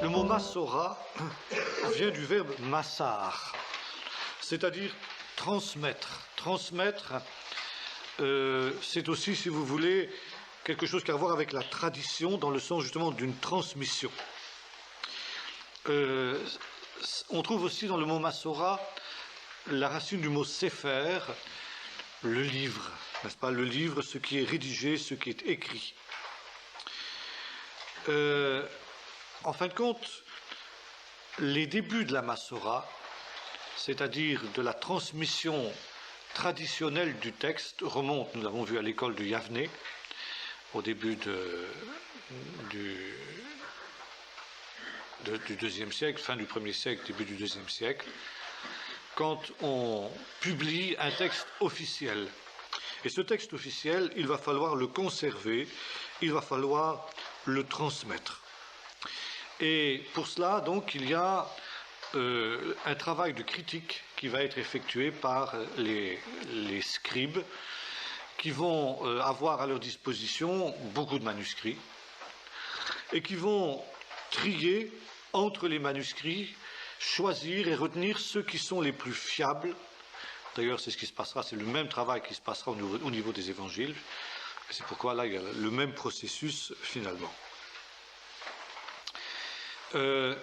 Le mot Massora vient du verbe massar, c'est-à-dire transmettre. Transmettre, c'est aussi, si vous voulez, quelque chose qui a à voir avec la tradition, dans le sens justement d'une transmission. On trouve aussi dans le mot Massora la racine du mot Sefer, le livre, n'est-ce pas? Le livre, ce qui est rédigé, ce qui est écrit. En fin de compte, les débuts de la Massora, c'est-à-dire de la transmission traditionnelle du texte, remontent, nous l'avons vu à l'école de Yavne, au début du IIe siècle, fin du 1er siècle, début du IIe siècle, quand on publie un texte officiel. Et ce texte officiel, il va falloir le conserver, il va falloir le transmettre. Et pour cela, donc, il y a un travail de critique qui va être effectué par les scribes qui vont avoir à leur disposition beaucoup de manuscrits et qui vont trier entre les manuscrits, choisir et retenir ceux qui sont les plus fiables. D'ailleurs, c'est ce qui se passera, c'est le même travail qui se passera au niveau des évangiles. C'est pourquoi là, il y a le même processus finalement.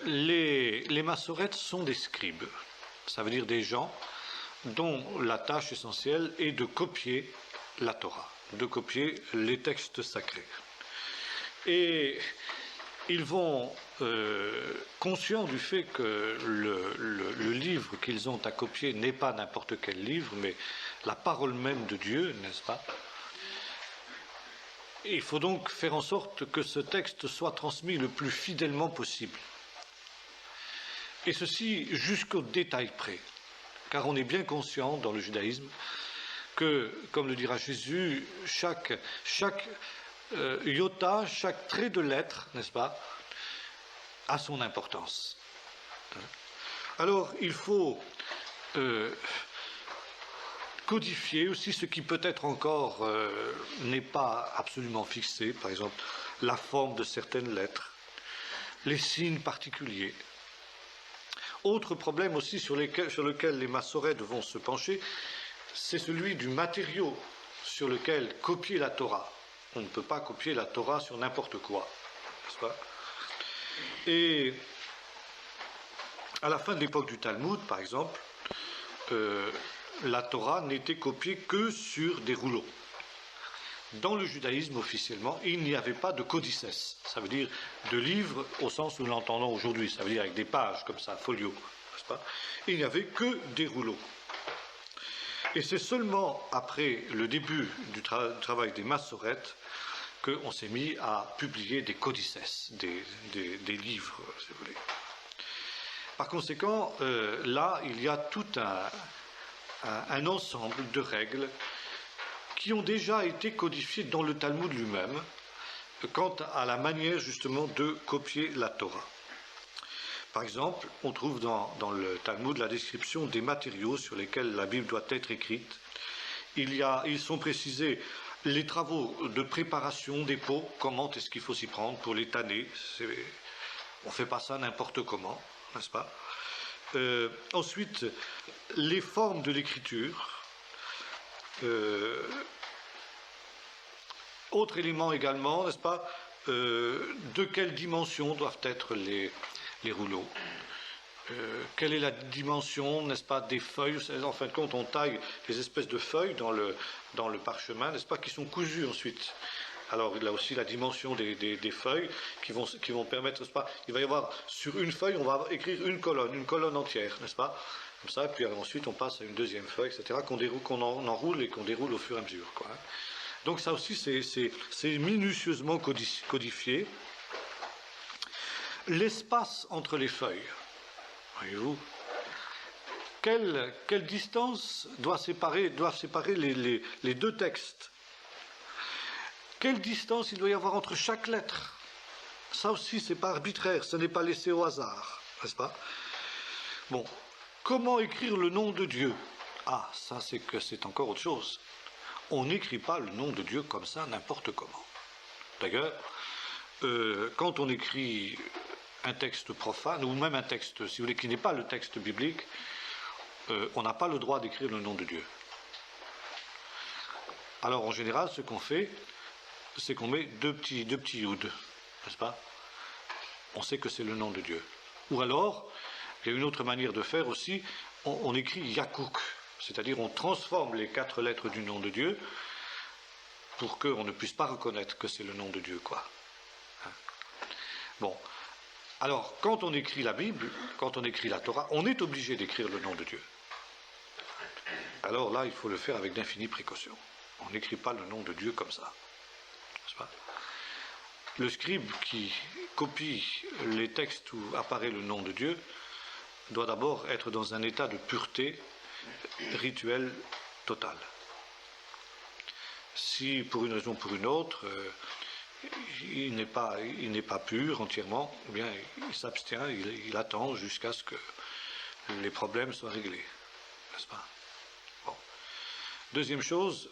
Les massorètes sont des scribes, ça veut dire des gens dont la tâche essentielle est de copier la Torah, de copier les textes sacrés. Et ils vont, conscients du fait que le livre qu'ils ont à copier n'est pas n'importe quel livre, mais la parole même de Dieu, n'est-ce pas? Il faut donc faire en sorte que ce texte soit transmis le plus fidèlement possible. Et ceci jusqu'au détail près. Car on est bien conscient dans le judaïsme que, comme le dira Jésus, chaque iota, chaque trait de lettre, n'est-ce pas, a son importance. Alors, il faut codifier aussi ce qui peut-être encore n'est pas absolument fixé, par exemple la forme de certaines lettres, les signes particuliers. Autre problème aussi sur lequel les massorètes vont se pencher, c'est celui du matériau sur lequel copier la Torah. On ne peut pas copier la Torah sur n'importe quoi, n'est-ce pas? Et à la fin de l'époque du Talmud, par exemple, la Torah n'était copiée que sur des rouleaux. Dans le judaïsme, officiellement, il n'y avait pas de codices, ça veut dire de livres au sens où nous l'entendons aujourd'hui, ça veut dire avec des pages comme ça, folio, n'est-ce pas? Il n'y avait que des rouleaux. Et c'est seulement après le début du travail des massorètes qu'on s'est mis à publier des codices, des livres, si vous voulez. Par conséquent, là, il y a tout un ensemble de règles qui ont déjà été codifiées dans le Talmud lui-même quant à la manière justement de copier la Torah. Par exemple, on trouve dans le Talmud la description des matériaux sur lesquels la Bible doit être écrite. Ils sont précisés les travaux de préparation des pots, comment est-ce qu'il faut s'y prendre pour les tanner. On ne fait pas ça n'importe comment, n'est-ce pas? Ensuite, les formes de l'écriture. Autre élément également, n'est-ce pas, de quelle dimension doivent être les rouleaux, quelle est la dimension, n'est-ce pas, des feuilles. En fin de compte, on taille des espèces de feuilles dans le parchemin, n'est-ce pas, qui sont cousues ensuite. Alors là aussi la dimension des feuilles qui vont permettre, n'est-ce pas, il va y avoir sur une feuille, on va écrire une colonne entière, n'est-ce pas, comme ça, puis ensuite on passe à une deuxième feuille, etc., qu'on enroule et qu'on déroule au fur et à mesure, quoi. Donc ça aussi c'est minutieusement codifié. L'espace entre les feuilles, voyez-vous, quelle distance doivent séparer les deux textes? Quelle distance il doit y avoir entre chaque lettre? Ça aussi, c'est pas arbitraire, ce n'est pas laissé au hasard, n'est-ce pas? Bon, comment écrire le nom de Dieu? Ah, ça c'est encore autre chose. On n'écrit pas le nom de Dieu comme ça, n'importe comment. D'ailleurs, quand on écrit un texte profane, ou même un texte, si vous voulez, qui n'est pas le texte biblique, on n'a pas le droit d'écrire le nom de Dieu. Alors en général, ce qu'on fait, c'est qu'on met deux petits yud, n'est-ce pas? On sait que c'est le nom de Dieu. Ou alors, il y a une autre manière de faire aussi, on écrit Yakouk, c'est-à-dire on transforme les 4 lettres du nom de Dieu pour qu'on ne puisse pas reconnaître que c'est le nom de Dieu, quoi. Bon. Alors, quand on écrit la Bible, quand on écrit la Torah, on est obligé d'écrire le nom de Dieu. Alors là, il faut le faire avec d'infinies précautions. On n'écrit pas le nom de Dieu comme ça. N'est-ce pas? Le scribe qui copie les textes où apparaît le nom de Dieu doit d'abord être dans un état de pureté rituelle totale. Si pour une raison ou pour une autre, il n'est pas pur entièrement, eh bien, il s'abstient, il attend jusqu'à ce que les problèmes soient réglés. N'est-ce pas? Bon. Deuxième chose,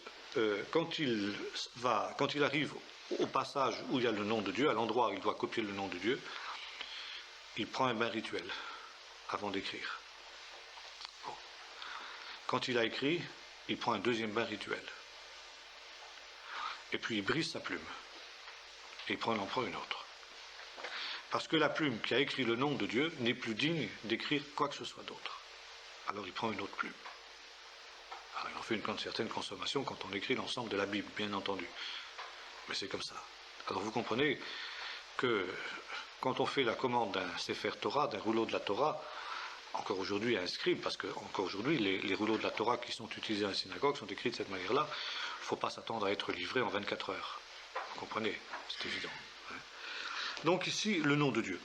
quand il arrive au passage où il y a le nom de Dieu, à l'endroit où il doit copier le nom de Dieu, il prend un bain rituel avant d'écrire. Bon. Quand il a écrit, il prend un deuxième bain rituel. Et puis il brise sa plume. Et il en prend une autre. Parce que la plume qui a écrit le nom de Dieu n'est plus digne d'écrire quoi que ce soit d'autre. Alors il prend une autre plume. Alors il en fait une certaine consommation quand on écrit l'ensemble de la Bible, bien entendu. Mais c'est comme ça. Alors vous comprenez que quand on fait la commande d'un Sefer Torah, d'un rouleau de la Torah, encore aujourd'hui un scribe, parce que encore aujourd'hui les rouleaux de la Torah qui sont utilisés à la synagogue sont écrits de cette manière-là, il ne faut pas s'attendre à être livrés en 24 heures. Vous comprenez? C'est évident. Donc ici, le nom de Dieu.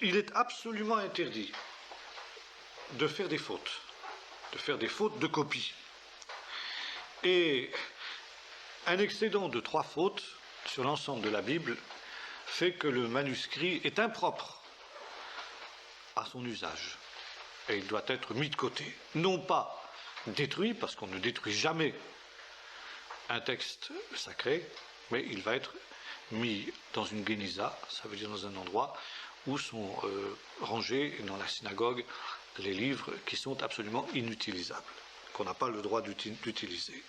Il est absolument interdit de faire des fautes de copie. Et un excédent de 3 fautes sur l'ensemble de la Bible fait que le manuscrit est impropre à son usage. Et il doit être mis de côté. Non pas détruit, parce qu'on ne détruit jamais un texte sacré, mais il va être mis dans une guéniza, ça veut dire dans un endroit où sont rangés dans la synagogue les livres qui sont absolument inutilisables, qu'on n'a pas le droit d'utiliser.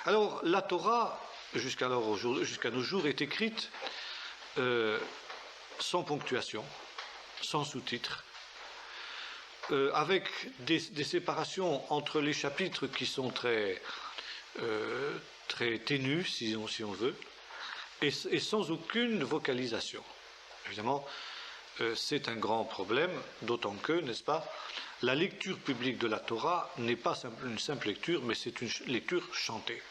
Alors la Torah, jusqu'à nos jours, est écrite sans ponctuation, sans sous-titres, avec des séparations entre les chapitres qui sont très ténus, si on veut, et sans aucune vocalisation. Évidemment, c'est un grand problème, d'autant que, n'est-ce pas, la lecture publique de la Torah n'est pas une simple lecture, mais c'est une lecture chantée.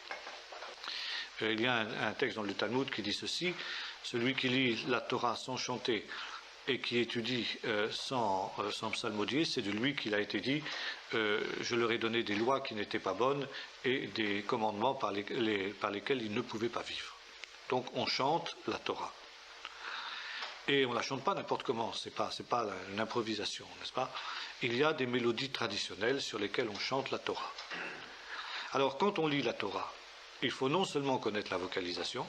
Il y a un texte dans le Talmud qui dit ceci: celui qui lit la Torah sans chanter et qui étudie sans psalmodier, c'est de lui qu'il a été dit je leur ai donné des lois qui n'étaient pas bonnes et des commandements par lesquels ils ne pouvaient pas vivre. Donc on chante la Torah. Et on ne la chante pas n'importe comment, c'est pas une improvisation, n'est-ce pas? Il y a des mélodies traditionnelles sur lesquelles on chante la Torah. Alors quand on lit la Torah, il faut non seulement connaître la vocalisation,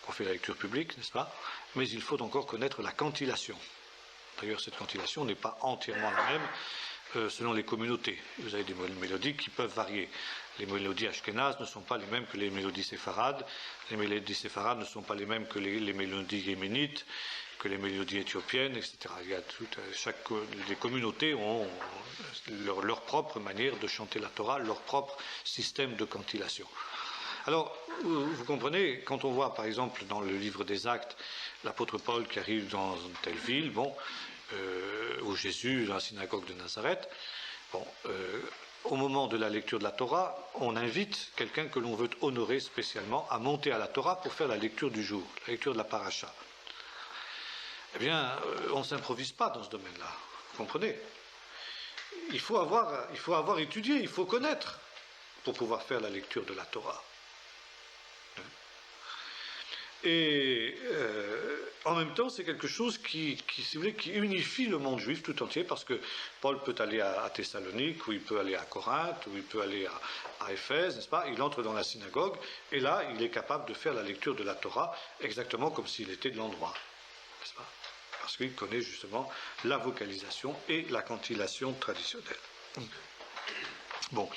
qu'on fait la lecture publique, n'est-ce pas? Mais il faut encore connaître la cantillation. D'ailleurs, cette cantillation n'est pas entièrement la même selon les communautés. Vous avez des mélodies qui peuvent varier. Les mélodies ashkénazes ne sont pas les mêmes que les mélodies séfarades. Les mélodies séfarades ne sont pas les mêmes que les mélodies yéménites, que les mélodies éthiopiennes, etc. Les communautés ont leur propre manière de chanter la Torah, leur propre système de cantillation. Alors, vous comprenez, quand on voit par exemple dans le livre des Actes l'apôtre Paul qui arrive dans une telle ville, ou Jésus dans la synagogue de Nazareth, au moment de la lecture de la Torah, on invite quelqu'un que l'on veut honorer spécialement à monter à la Torah pour faire la lecture du jour, la lecture de la paracha. Eh bien, on ne s'improvise pas dans ce domaine-là, vous comprenez? Il faut avoir étudié, il faut connaître pour pouvoir faire la lecture de la Torah. Et en même temps, c'est quelque chose si vous voulez, qui unifie le monde juif tout entier, parce que Paul peut aller à Thessalonique, ou il peut aller à Corinthe, ou il peut aller à Éphèse, n'est-ce pas? Il entre dans la synagogue, et là, il est capable de faire la lecture de la Torah exactement comme s'il était de l'endroit, n'est-ce pas? Parce qu'il connaît justement la vocalisation et la cantillation traditionnelle. Bon.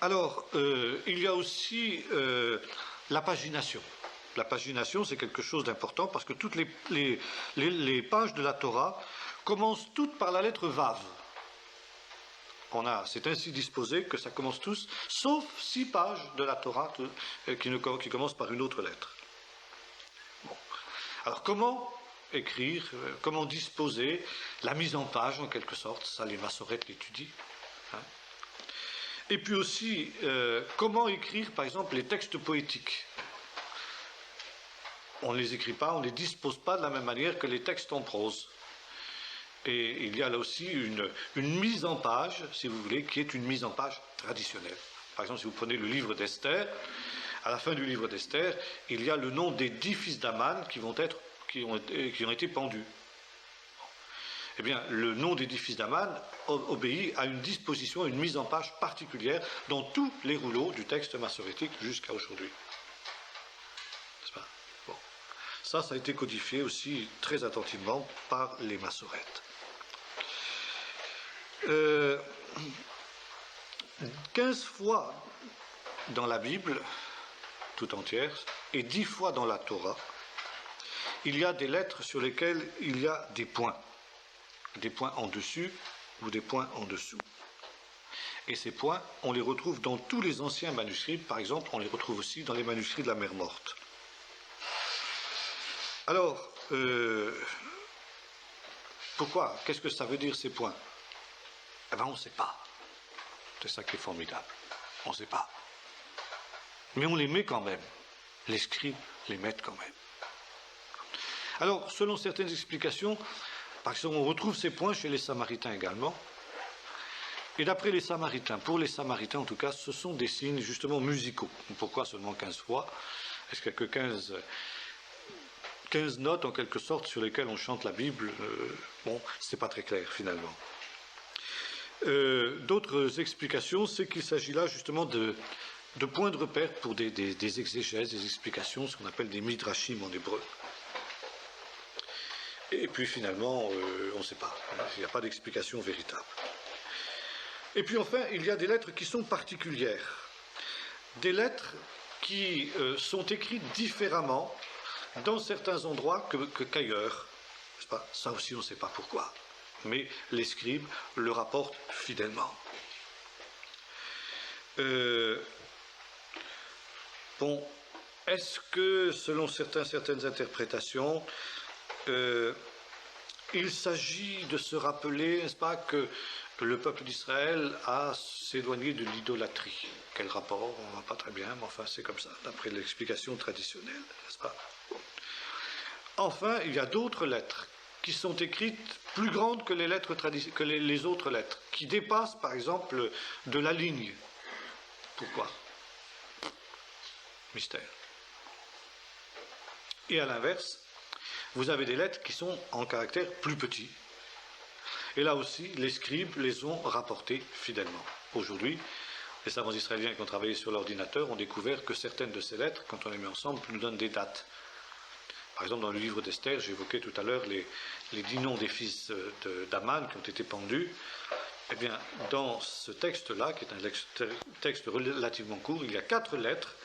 Alors, il y a aussi la pagination. La pagination, c'est quelque chose d'important parce que toutes les pages de la Torah commencent toutes par la lettre Vav. C'est ainsi disposé que ça commence tous, sauf 6 pages de la Torah qui commencent par une autre lettre. Bon. Alors, comment écrire, comment disposer la mise en page en quelque sorte, ça les massorètes l'étudient. Et puis aussi, comment écrire par exemple les textes poétiques. On ne les écrit pas, on ne les dispose pas de la même manière que les textes en prose. Et il y a là aussi une mise en page, si vous voulez, qui est une mise en page traditionnelle. Par exemple, si vous prenez le livre d'Esther, à la fin du livre d'Esther, il y a le nom des 10 fils d'Aman qui ont été pendus. Eh bien, le nom des 10 fils d'Aman obéit à une disposition, à une mise en page particulière dans tous les rouleaux du texte massorétique jusqu'à aujourd'hui. N'est-ce pas? Bon. Ça a été codifié aussi très attentivement par les massorètes. 15 fois dans la Bible tout entière et 10 fois dans la Torah, il y a des lettres sur lesquelles il y a des points en dessus ou des points en dessous. Et ces points, on les retrouve dans tous les anciens manuscrits, par exemple, on les retrouve aussi dans les manuscrits de la Mer Morte. Alors, pourquoi? Qu'est-ce que ça veut dire ces points? Eh bien, on ne sait pas. C'est ça qui est formidable. On ne sait pas. Mais on les met quand même. Les scribes les mettent quand même. Alors, selon certaines explications, par exemple, on retrouve ces points chez les Samaritains également. Et d'après les Samaritains, pour les Samaritains en tout cas, ce sont des signes justement musicaux. Pourquoi seulement 15 fois? Est-ce qu'il n'y a que 15 notes en quelque sorte sur lesquelles on chante la Bible? Bon, c'est pas très clair finalement. D'autres explications, c'est qu'il s'agit là justement de points de repère pour des exégèses, des explications, ce qu'on appelle des midrashim en hébreu. Et puis finalement, on ne sait pas, il n'y a pas d'explication véritable. Et puis enfin, il y a des lettres qui sont particulières, des lettres qui sont écrites différemment dans certains endroits qu'ailleurs. N'est-ce pas? Ça aussi, on ne sait pas pourquoi, mais les scribes le rapportent fidèlement. Bon, est-ce que, selon certaines interprétations, il s'agit de se rappeler, n'est-ce pas, que le peuple d'Israël a s'éloigné de l'idolâtrie? Quel rapport? On ne voit pas très bien, mais enfin c'est comme ça, d'après l'explication traditionnelle, n'est-ce pas? Enfin, il y a d'autres lettres qui sont écrites plus grandes que les autres lettres, qui dépassent par exemple de la ligne. Pourquoi? Mystère. Et à l'inverse, vous avez des lettres qui sont en caractère plus petit. Et là aussi, les scribes les ont rapportées fidèlement. Aujourd'hui, les savants israéliens qui ont travaillé sur l'ordinateur ont découvert que certaines de ces lettres, quand on les met ensemble, nous donnent des dates. Par exemple, dans le livre d'Esther, j'évoquais tout à l'heure les 10 noms des fils d'Aman qui ont été pendus. Eh bien, dans ce texte-là, qui est un texte relativement court, il y a 4 lettres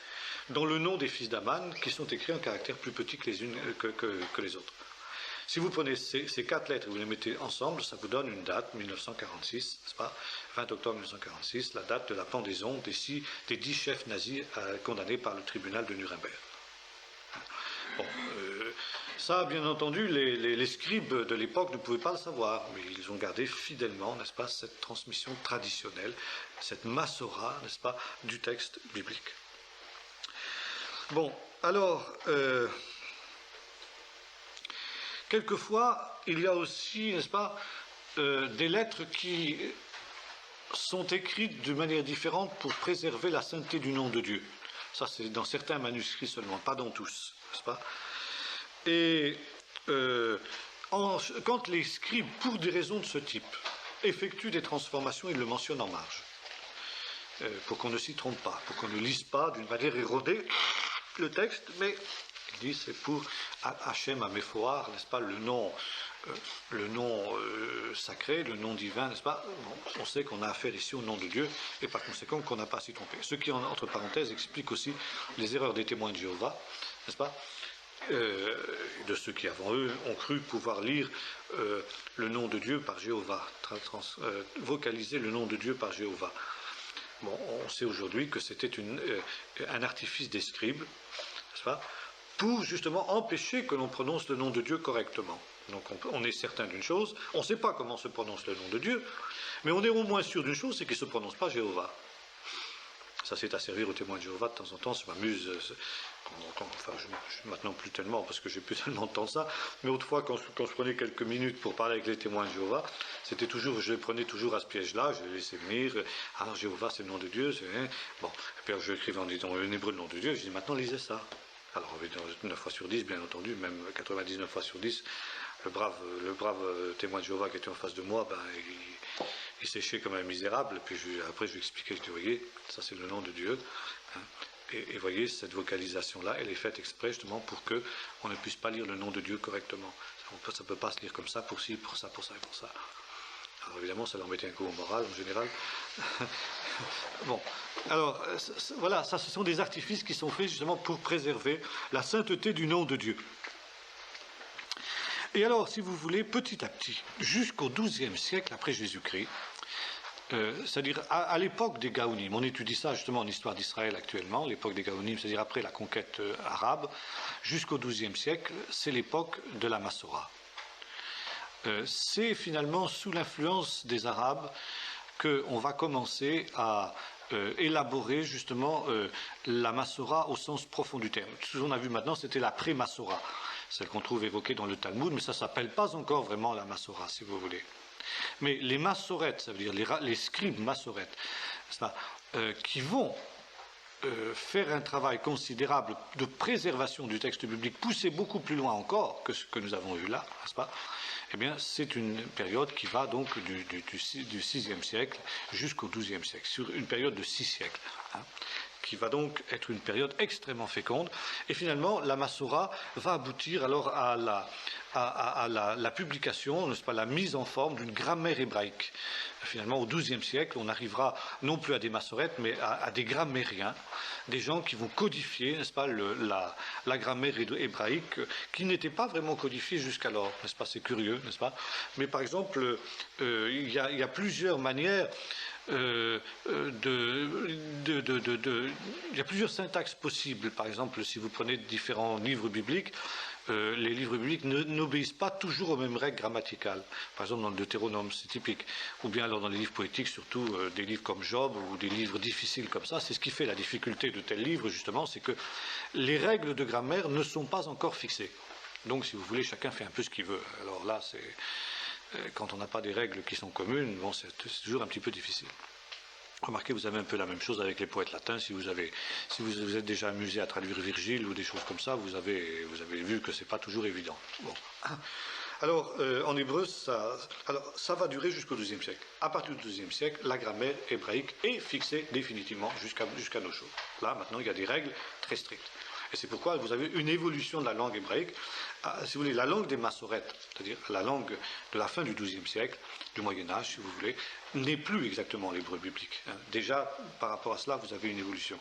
dans le nom des fils d'Aman qui sont écrits en caractères plus petits que les unes que les autres. Si vous prenez ces 4 lettres et vous les mettez ensemble, ça vous donne une date, 1946, n'est-ce pas? 20 octobre 1946, la date de la pendaison des 10 chefs nazis condamnés par le tribunal de Nuremberg. Bon, ça, bien entendu, les scribes de l'époque ne pouvaient pas le savoir, mais ils ont gardé fidèlement, n'est-ce pas, cette transmission traditionnelle, cette massora, n'est-ce pas, du texte biblique. Bon, alors, quelquefois, il y a aussi, n'est-ce pas, des lettres qui sont écrites de manière différente pour préserver la sainteté du nom de Dieu. Ça, c'est dans certains manuscrits seulement, pas dans tous, n'est-ce pas? Et quand les scribes, pour des raisons de ce type, effectuent des transformations, ils le mentionnent en marge, pour qu'on ne s'y trompe pas, pour qu'on ne lise pas d'une manière érodée le texte, mais il dit c'est pour Hachem Améfoar, n'est-ce pas, le nom sacré, le nom divin, n'est-ce pas? Bon, on sait qu'on a affaire ici au nom de Dieu, et par conséquent qu'on n'a pas à s'y tromper. Ce qui, entre parenthèses, explique aussi les erreurs des témoins de Jéhovah, n'est-ce pas? De ceux qui, avant eux, ont cru pouvoir lire le nom de Dieu par Jéhovah, vocaliser le nom de Dieu par Jéhovah. Bon, on sait aujourd'hui que c'était un artifice des scribes, n'est-ce pas, pour justement empêcher que l'on prononce le nom de Dieu correctement. Donc on est certain d'une chose, on ne sait pas comment se prononce le nom de Dieu, mais on est au moins sûr d'une chose, c'est qu'il ne se prononce pas Jéhovah. Ça, c'est à servir aux témoins de Jéhovah de temps en temps, ça m'amuse. Enfin, maintenant plus tellement, parce que j'ai plus tellement de temps de ça, mais autrefois, quand je prenais quelques minutes pour parler avec les témoins de Jéhovah, c'était toujours, je les prenais toujours à ce piège-là, je les laissais venir, Jéhovah c'est le nom de Dieu, bon, et puis je écrivais en hébreu le nom de Dieu, je dis maintenant lisez ça. Alors 9 fois sur 10, bien entendu, même 99 fois sur 10, le brave témoin de Jéhovah qui était en face de moi, il séchait comme un misérable, et puis après je lui expliquais, je dis, voyez, ça c'est le nom de Dieu, hein. Et voyez, cette vocalisation-là, elle est faite exprès justement pour qu'on ne puisse pas lire le nom de Dieu correctement. Ça ne peut pas se lire comme ça, pour ci, pour ça, pour ça et pour ça. Alors évidemment, ça leur mettait un coup au moral en général. Bon, alors voilà, ça ce sont des artifices qui sont faits justement pour préserver la sainteté du nom de Dieu. Et alors, si vous voulez, petit à petit, jusqu'au XIIe siècle après Jésus-Christ, c'est-à-dire à l'époque des Gaonim, on étudie ça justement en histoire d'Israël actuellement, l'époque des Gaonim, c'est-à-dire après la conquête arabe, jusqu'au XIIe siècle, c'est l'époque de la Massora. C'est finalement sous l'influence des Arabes qu'on va commencer à élaborer justement la Massora au sens profond du terme. Ce qu'on a vu maintenant, c'était la pré-Massora, celle qu'on trouve évoquée dans le Talmud, mais ça ne s'appelle pas encore vraiment la Massora, si vous voulez. Mais les massorètes, ça veut dire les scribes massorètes, qui vont faire un travail considérable de préservation du texte biblique, pousser beaucoup plus loin encore que ce que nous avons vu là, n'est-ce pas? Eh bien, c'est une période qui va donc du VIe siècle jusqu'au XIIe siècle, sur une période de 6 siècles, hein, qui va donc être une période extrêmement féconde. Et finalement, la Massora va aboutir alors à la publication, n'est-ce pas, la mise en forme d'une grammaire hébraïque. Finalement, au XIIe siècle, on arrivera non plus à des massorètes, mais à des grammairiens, des gens qui vont codifier, n'est-ce pas, la grammaire hébraïque, qui n'était pas vraiment codifiée jusqu'alors, n'est-ce pas? C'est curieux, n'est-ce pas? Mais par exemple, il y a plusieurs manières. Il y a plusieurs syntaxes possibles. Par exemple, si vous prenez différents livres bibliques, les livres bibliques n'obéissent pas toujours aux mêmes règles grammaticales. Par exemple, dans le Deutéronome, c'est typique. Ou bien alors dans les livres poétiques, surtout des livres comme Job ou des livres difficiles comme ça. C'est ce qui fait la difficulté de tels livres, justement, c'est que les règles de grammaire ne sont pas encore fixées. Donc, si vous voulez, chacun fait un peu ce qu'il veut. Alors là, quand on n'a pas des règles qui sont communes, bon, c'est toujours un petit peu difficile. Remarquez, vous avez un peu la même chose avec les poètes latins. Si vous êtes déjà amusé à traduire Virgile ou des choses comme ça, vous avez vu que ce n'est pas toujours évident. Bon. Alors, en hébreu, ça va durer jusqu'au XIIe siècle. À partir du XIIe siècle, la grammaire hébraïque est fixée définitivement jusqu'à nos jours. Là, maintenant, il y a des règles très strictes. Et c'est pourquoi vous avez une évolution de la langue hébraïque. Si vous voulez, la langue des massorètes, c'est-à-dire la langue de la fin du XIIe siècle, du Moyen-Âge, si vous voulez, n'est plus exactement l'hébreu biblique. Déjà, par rapport à cela, vous avez une évolution.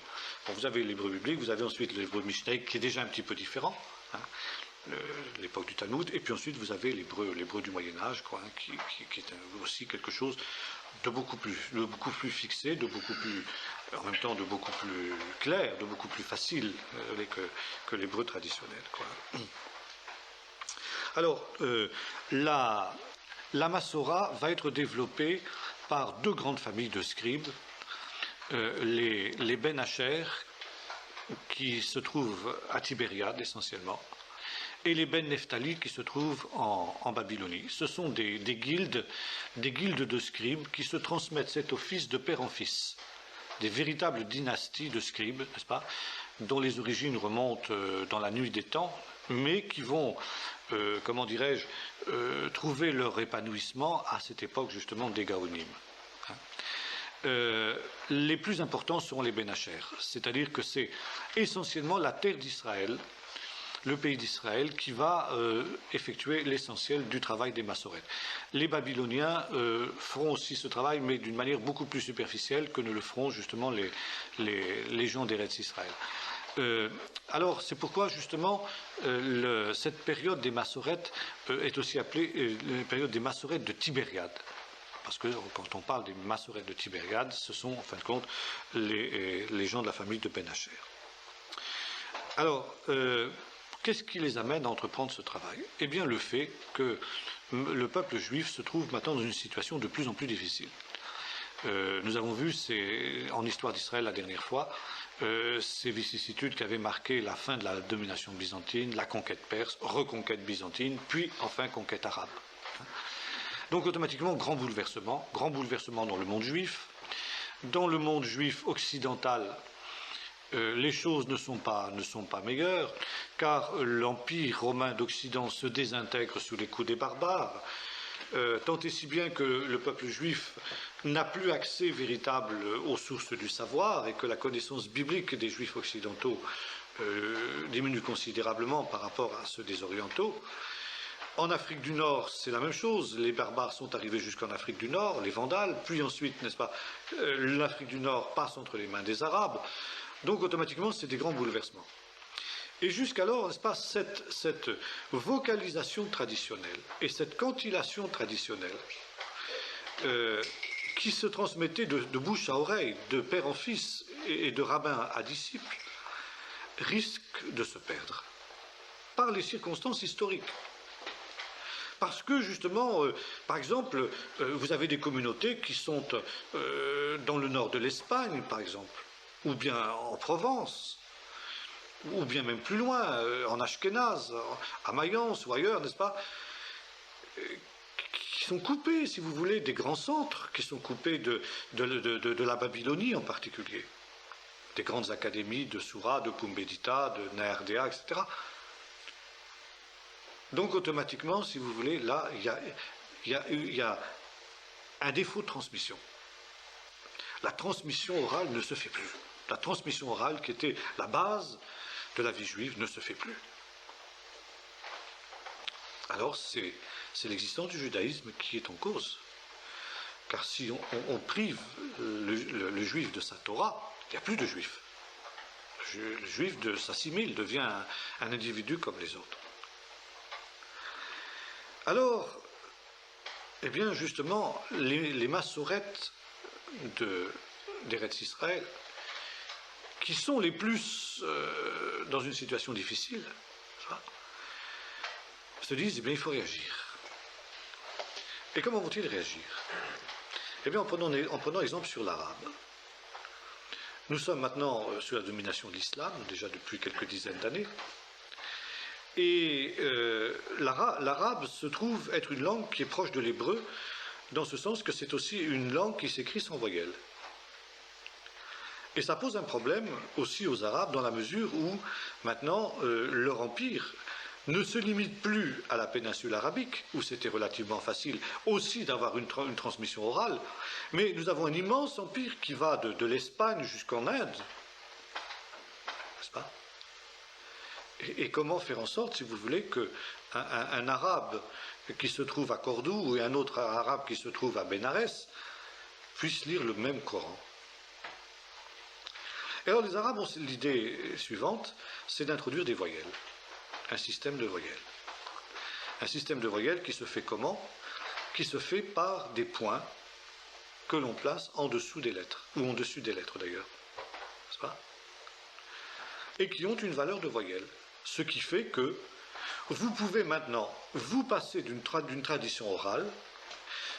Bon, vous avez l'hébreu biblique, vous avez ensuite l'hébreu mishnayque, qui est déjà un petit peu différent, l'époque du Talmud, et puis ensuite vous avez l'hébreu du Moyen-Âge, qui est aussi quelque chose de beaucoup plus fixé, en même temps de beaucoup plus clair, de beaucoup plus facile que l'hébreu traditionnel, Alors, la Massora va être développée par 2 grandes familles de scribes, les Ben Asher, qui se trouvent à Tibériade essentiellement, et les Ben Nephtali qui se trouvent en Babylonie. Ce sont des guildes de scribes qui se transmettent cet office de père en fils. des véritables dynasties de scribes, n'est-ce pas, dont les origines remontent dans la nuit des temps, mais qui vont, comment dirais-je, trouver leur épanouissement à cette époque justement des Gaonim. Les plus importants sont les Benacher, c'est-à-dire que c'est essentiellement la terre d'Israël, le pays d'Israël, qui va effectuer l'essentiel du travail des Massorètes. Les Babyloniens feront aussi ce travail, mais d'une manière beaucoup plus superficielle que ne le feront justement les gens d'Eretz Israël. Alors, c'est pourquoi justement cette période des Massorètes est aussi appelée la période des Massorètes de Tibériade. Parce que quand on parle des Massorètes de Tibériade, ce sont en fin de compte les gens de la famille de Ben-Hacher. Alors, qu'est-ce qui les amène à entreprendre ce travail? Eh bien, le fait que le peuple juif se trouve maintenant dans une situation de plus en plus difficile. Nous avons vu en histoire d'Israël la dernière fois ces vicissitudes qui avaient marqué la fin de la domination byzantine, la conquête perse, reconquête byzantine, puis enfin conquête arabe. Donc automatiquement, grand bouleversement dans le monde juif. Dans le monde juif occidental, les choses ne sont pas meilleures, car l'empire romain d'Occident se désintègre sous les coups des barbares, tant et si bien que le peuple juif n'a plus accès véritable aux sources du savoir et que la connaissance biblique des juifs occidentaux diminue considérablement par rapport à ceux des orientaux. En Afrique du Nord, c'est la même chose. Les barbares sont arrivés jusqu'en Afrique du Nord, les Vandales, puis ensuite, n'est-ce pas, l'Afrique du Nord passe entre les mains des Arabes. Donc automatiquement, c'est des grands bouleversements. Et jusqu'alors, n'est-ce pas, cette vocalisation traditionnelle et cette cantillation traditionnelle qui se transmettait de bouche à oreille, de père en fils et de rabbin à disciple, risque de se perdre par les circonstances historiques. Parce que justement, par exemple, vous avez des communautés qui sont dans le nord de l'Espagne, par exemple, ou bien en Provence, ou bien même plus loin, en Ashkénaze, à Mayence ou ailleurs, n'est-ce pas, qui sont coupés, si vous voulez, des grands centres, qui sont coupés de la Babylonie en particulier, des grandes académies de Soura, de Pumbedita, de Naherdea, etc. Donc automatiquement, si vous voulez, là, il y a un défaut de transmission. La transmission orale ne se fait plus. La transmission orale, qui était la base de la vie juive, ne se fait plus. Alors c'est l'existence du judaïsme qui est en cause. Car si on prive le juif de sa Torah, il n'y a plus de juif. Le juif s'assimile, devient un individu comme les autres. Alors, eh bien justement, les Massorètes d'Eretz Israël, qui sont les plus dans une situation difficile, se disent, eh bien, il faut réagir. Et comment vont-ils réagir? Eh bien, en prenant exemple sur l'arabe. Nous sommes maintenant sous la domination de l'islam, déjà depuis quelques dizaines d'années. Et l'arabe se trouve être une langue qui est proche de l'hébreu, dans ce sens que c'est aussi une langue qui s'écrit sans voyelle. Et ça pose un problème aussi aux Arabes, dans la mesure où maintenant leur empire ne se limite plus à la péninsule arabique, où c'était relativement facile aussi d'avoir une transmission orale, mais nous avons un immense empire qui va de l'Espagne jusqu'en Inde, n'est-ce pas? Et comment faire en sorte, si vous voulez, qu'un arabe qui se trouve à Cordoue ou un autre arabe qui se trouve à Bénarès puissent lire le même Coran? Et alors les Arabes ont l'idée suivante, c'est d'introduire des voyelles, un système de voyelles. Un système de voyelles qui se fait comment? Qui se fait par des points que l'on place en dessous des lettres, ou en dessus des lettres d'ailleurs, n'est-ce pas? Et qui ont une valeur de voyelle. Ce qui fait que vous pouvez maintenant vous passer d'une tradition orale.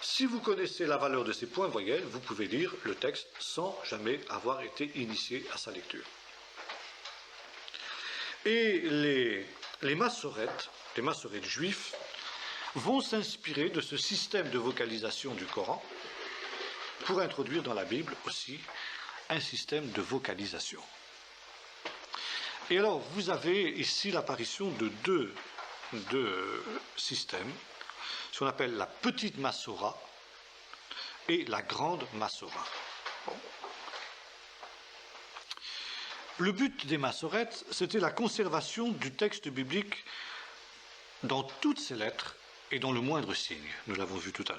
Si vous connaissez la valeur de ces points voyelles, vous pouvez lire le texte sans jamais avoir été initié à sa lecture. Et les Massorètes juifs, vont s'inspirer de ce système de vocalisation du Coran pour introduire dans la Bible aussi un système de vocalisation. Et alors, vous avez ici l'apparition de deux systèmes, ce qu'on appelle la petite Massora et la grande Massora. Bon. Le but des massorettes, c'était la conservation du texte biblique dans toutes ses lettres et dans le moindre signe. Nous l'avons vu tout à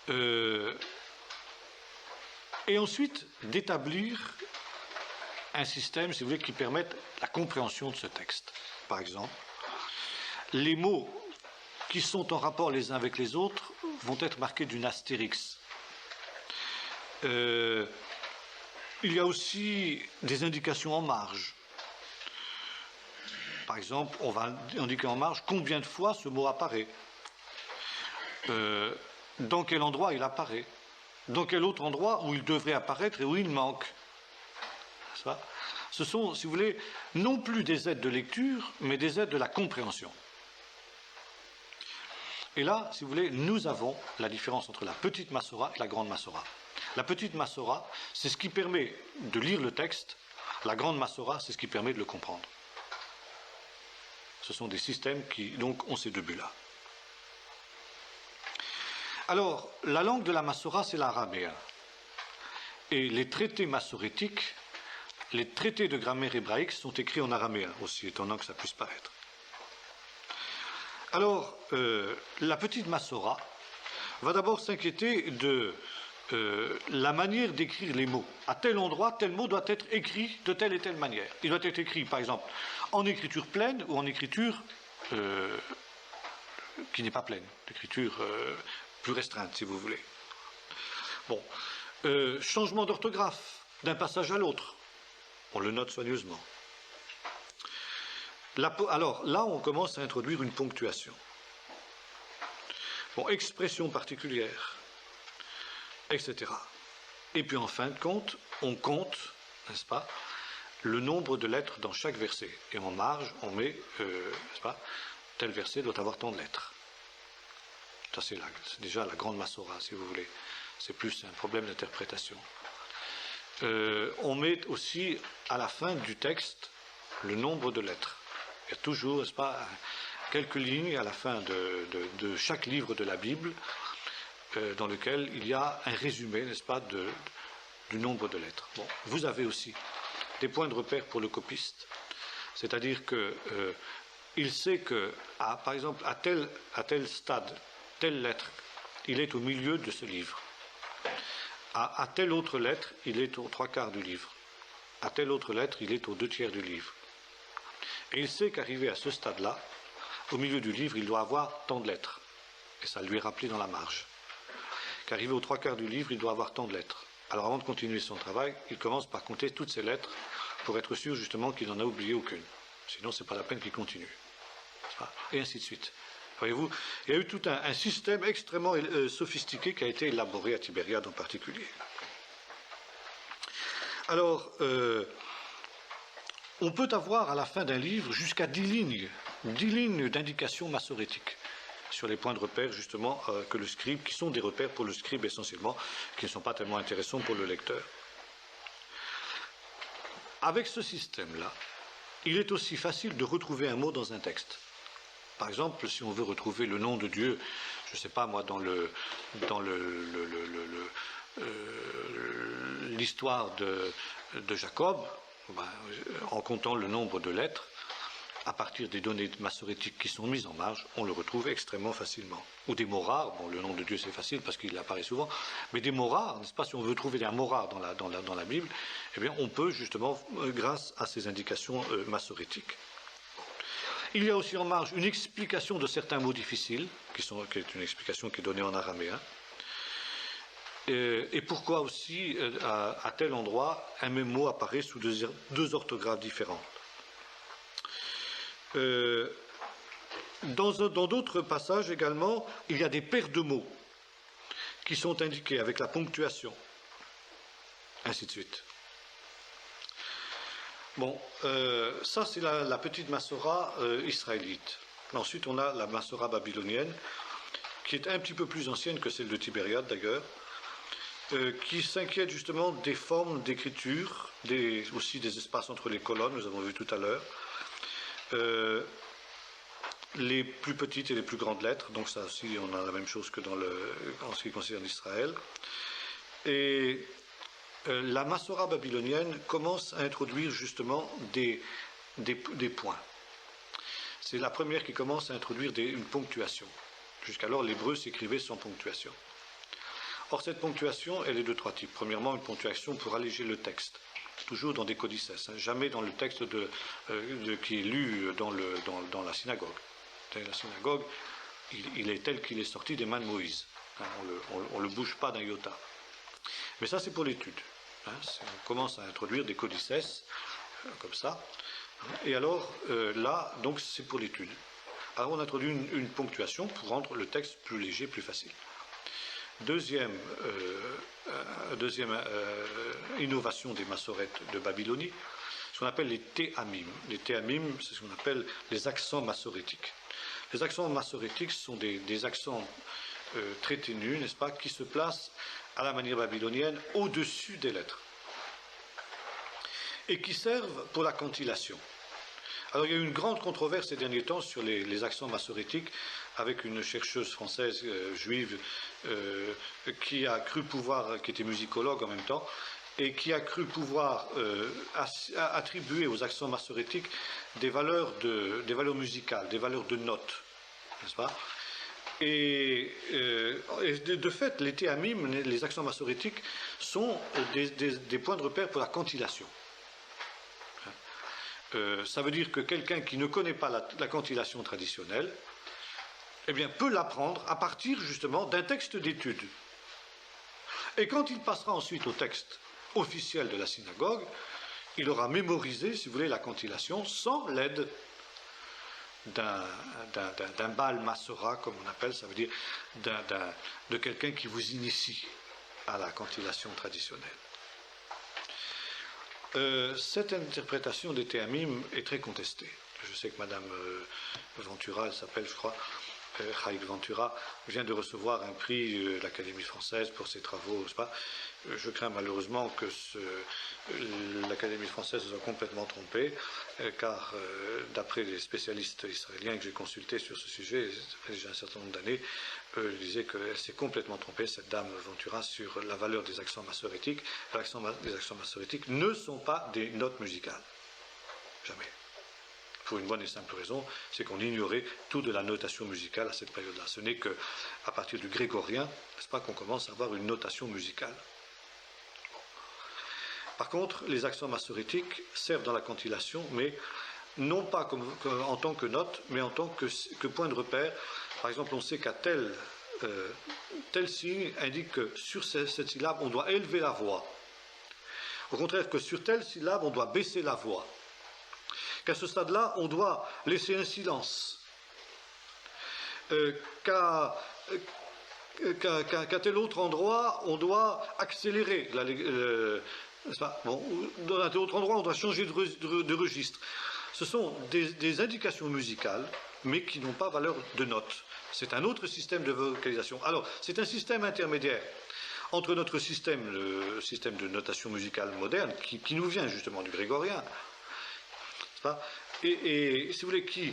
l'heure. Et ensuite, d'établir un système, si vous voulez, qui permette la compréhension de ce texte. Par exemple, les mots qui sont en rapport les uns avec les autres vont être marqués d'une astérix. Il y a aussi des indications en marge. Par exemple, on va indiquer en marge combien de fois ce mot apparaît, dans quel endroit il apparaît, dans quel autre endroit où il devrait apparaître et où il manque. Ce sont, si vous voulez, non plus des aides de lecture, mais des aides de la compréhension. Et là, si vous voulez, nous avons la différence entre la petite Massora et la grande Massora. La petite Massora, c'est ce qui permet de lire le texte. La grande Massora, c'est ce qui permet de le comprendre. Ce sont des systèmes qui, donc, ont ces deux buts-là. Alors, la langue de la Massora, c'est l'araméen. Et les traités massorétiques, les traités de grammaire hébraïque sont écrits en araméen, aussi étonnant que ça puisse paraître. Alors, la petite Massora va d'abord s'inquiéter de la manière d'écrire les mots. À tel endroit, tel mot doit être écrit de telle et telle manière. Il doit être écrit, par exemple, en écriture pleine ou en écriture qui n'est pas pleine, l'écriture plus restreinte, si vous voulez. Bon, changement d'orthographe d'un passage à l'autre. On le note soigneusement. Alors, là, on commence à introduire une ponctuation. Bon, expression particulière, etc. Et puis, en fin de compte, on compte, n'est-ce pas, le nombre de lettres dans chaque verset. Et en marge, on met, n'est-ce pas, tel verset doit avoir tant de lettres. Ça, c'est déjà la grande Massora, si vous voulez. C'est plus un problème d'interprétation. On met aussi à la fin du texte le nombre de lettres. Il y a toujours, n'est-ce pas, quelques lignes à la fin de chaque livre de la Bible dans lequel il y a un résumé, n'est-ce pas, du nombre de lettres. Bon, vous avez aussi des points de repère pour le copiste, c'est-à-dire qu'il sait que, par exemple, à tel stade, telle lettre, il est au milieu de ce livre. À telle autre lettre, il est aux 3/4 du livre. À telle autre lettre, il est aux 2/3 du livre. Et il sait qu'arrivé à ce stade-là, au milieu du livre, il doit avoir tant de lettres. Et ça lui est rappelé dans la marge. Qu'arrivé aux 3/4 du livre, il doit avoir tant de lettres. Alors avant de continuer son travail, il commence par compter toutes ces lettres pour être sûr justement qu'il n'en a oublié aucune. Sinon, ce n'est pas la peine qu'il continue. Et ainsi de suite. Voyez-vous, il y a eu tout un système extrêmement sophistiqué qui a été élaboré à Tibériade en particulier. Alors, on peut avoir à la fin d'un livre jusqu'à 10 lignes d'indications massorétiques sur les points de repère justement que le scribe, qui sont des repères pour le scribe essentiellement, qui ne sont pas tellement intéressants pour le lecteur. Avec ce système-là, il est aussi facile de retrouver un mot dans un texte. Par exemple, si on veut retrouver le nom de Dieu, je ne sais pas moi, dans l'histoire de Jacob, en comptant le nombre de lettres, à partir des données massorétiques qui sont mises en marge, on le retrouve extrêmement facilement. Ou des mots rares, bon, le nom de Dieu c'est facile parce qu'il apparaît souvent, mais des mots rares, n'est-ce pas, si on veut trouver un mot rare dans la Bible, eh bien on peut justement, grâce à ces indications massorétiques. Il y a aussi en marge une explication de certains mots difficiles, qui est une explication qui est donnée en araméen. Et pourquoi aussi, à tel endroit, un même mot apparaît sous deux orthographes différentes. Dans d'autres passages également, il y a des paires de mots qui sont indiqués avec la ponctuation, ainsi de suite. Bon, ça c'est la petite Massora israélite. Ensuite on a la Massora babylonienne, qui est un petit peu plus ancienne que celle de Tibériade d'ailleurs, qui s'inquiète justement des formes d'écriture, aussi des espaces entre les colonnes, nous avons vu tout à l'heure, les plus petites et les plus grandes lettres, donc ça aussi on a la même chose que en ce qui concerne Israël. Et la Masorah babylonienne commence à introduire justement des points. C'est la première qui commence à introduire une ponctuation. Jusqu'alors, l'hébreu s'écrivait sans ponctuation. Or, cette ponctuation, elle est de trois types. Premièrement, une ponctuation pour alléger le texte, toujours dans des codices, jamais dans le texte qui est lu dans la synagogue. La synagogue, il est tel qu'il est sorti des mains de Moïse. On ne le bouge pas d'un iota. Mais ça, c'est pour l'étude. On commence à introduire des codices, comme ça. Et alors, là, donc, c'est pour l'étude. Alors, on introduit une ponctuation pour rendre le texte plus léger, plus facile. Deuxième innovation des massorètes de Babylonie, ce qu'on appelle les théamim. Les théamim, c'est ce qu'on appelle les accents massorétiques. Les accents massorétiques sont des accents très ténus, n'est-ce pas, qui se placent à la manière babylonienne au-dessus des lettres et qui servent pour la cantillation. Alors il y a eu une grande controverse ces derniers temps sur les accents massorétiques avec une chercheuse française juive qui a cru pouvoir, qui était musicologue en même temps, et qui a cru pouvoir attribuer aux accents massorétiques des valeurs musicales, des valeurs de notes, n'est-ce pas ? Et de fait, les théamim, les accents massorétiques, sont des points de repère pour la cantillation. Ça veut dire que quelqu'un qui ne connaît pas la cantillation traditionnelle, eh bien, peut l'apprendre à partir justement d'un texte d'étude. Et quand il passera ensuite au texte officiel de la synagogue, il aura mémorisé, si vous voulez, la cantillation sans l'aide d'un Baal Masorah, comme on appelle, ça veut dire de quelqu'un qui vous initie à la cantillation traditionnelle. Cette interprétation des théamim est très contestée. Je sais que Madame Ventura, elle s'appelle, je crois, Chaïk Ventura, vient de recevoir un prix de l'Académie française pour ses travaux, n'est-ce pas ? Je crains malheureusement que l'Académie française soit complètement trompée, car d'après les spécialistes israéliens que j'ai consultés sur ce sujet, ça fait déjà un certain nombre d'années, ils disaient qu'elle s'est complètement trompée, cette dame Ventura, sur la valeur des accents massorétiques. Les accents massorétiques ne sont pas des notes musicales. Jamais. Pour une bonne et simple raison, c'est qu'on ignorait tout de la notation musicale à cette période-là. Ce n'est qu'à partir du grégorien, n'est-ce pas, qu'on commence à avoir une notation musicale. Bon. Par contre, les accents massorétiques servent dans la cantillation, mais non pas en tant que note, mais en tant que point de repère. Par exemple, on sait qu'à tel signe indique que sur cette syllabe, on doit élever la voix. Au contraire, que sur telle syllabe, on doit baisser la voix. Qu'à ce stade-là, on doit laisser un silence. Qu'à tel autre endroit, on doit accélérer. Dans un tel autre endroit, on doit changer de registre. Ce sont des indications musicales, mais qui n'ont pas valeur de note. C'est un autre système de vocalisation. Alors, c'est un système intermédiaire entre notre système, le système de notation musicale moderne, qui nous vient justement du grégorien, et si vous voulez, qui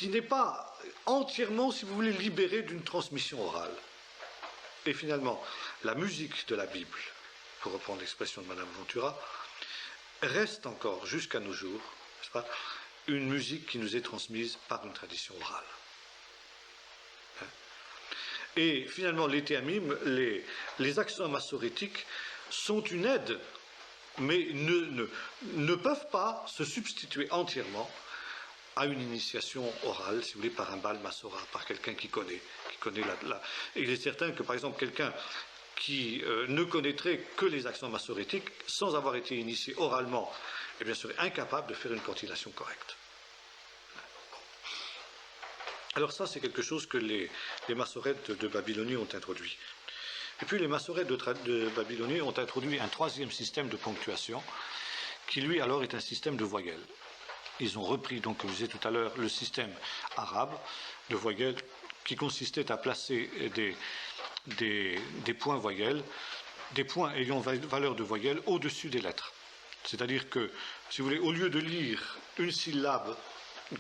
n'est pas entièrement, si vous voulez, libéré d'une transmission orale. Et finalement, la musique de la Bible, pour reprendre l'expression de Madame Ventura, reste encore jusqu'à nos jours, n'est-ce pas, une musique qui nous est transmise par une tradition orale. Et finalement, les théamim, les accents massorétiques sont une aide, mais ne peuvent pas se substituer entièrement à une initiation orale, si vous voulez, par un Baal Masorah, par quelqu'un qui connaît Et il est certain que, par exemple, quelqu'un qui ne connaîtrait que les accents massorétiques, sans avoir été initié oralement, eh bien, serait incapable de faire une cantillation correcte. Alors ça, c'est quelque chose que les massorètes de Babylonie ont introduit. Et puis les massorètes de Babylonie ont introduit un troisième système de ponctuation, qui lui alors est un système de voyelles. Ils ont repris, donc, comme je disais tout à l'heure, le système arabe de voyelles qui consistait à placer des points voyelles, des points ayant valeur de voyelle au-dessus des lettres. C'est-à-dire que, si vous voulez, au lieu de lire une syllabe,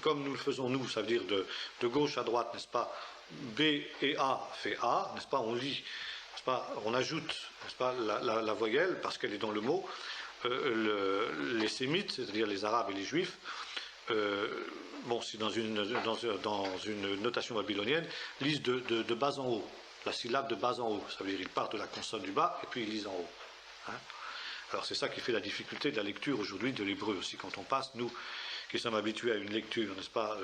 comme nous le faisons nous, ça veut dire de gauche à droite, n'est-ce pas, B et A fait A, n'est-ce pas, on lit, n'est-ce pas, on ajoute, n'est-ce pas, la voyelle, parce qu'elle est dans le mot, les sémites, c'est-à-dire les arabes et les juifs, si dans une notation babylonienne, lisent de bas en haut, la syllabe de bas en haut, ça veut dire ils partent de la consonne du bas et puis ils lisent en haut. Hein. Alors c'est ça qui fait la difficulté de la lecture aujourd'hui de l'hébreu aussi, quand on passe, nous qui sommes habitués à une lecture, n'est-ce pas,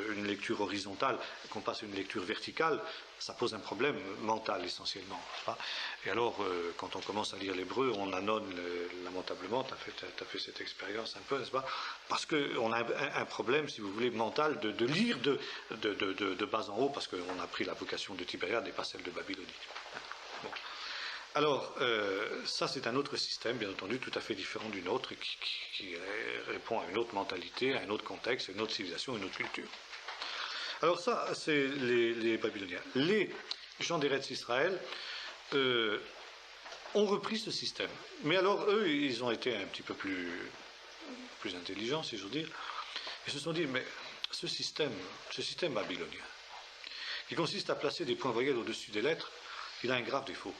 une lecture horizontale, qu'on passe à une lecture verticale, ça pose un problème mental essentiellement. N'est-ce pas. Et alors, quand on commence à lire l'hébreu, on annonce lamentablement, tu as fait cette expérience un peu, n'est-ce pas, parce qu'on a un problème, si vous voulez, mental de lire de bas en haut, parce qu'on a pris la vocation de Tibériade et pas celle de Babylonie. Bon. Alors, ça c'est un autre système, bien entendu, tout à fait différent d'une autre, qui répond à une autre mentalité, à un autre contexte, à une autre civilisation, à une autre culture. Alors ça, c'est les Babyloniens. Les gens d'Eretz Israël ont repris ce système. Mais alors, eux, ils ont été un petit peu plus intelligents, si j'ose dire. Ils se sont dit, mais ce système babylonien, qui consiste à placer des points voyelles au-dessus des lettres, il a un grave défaut.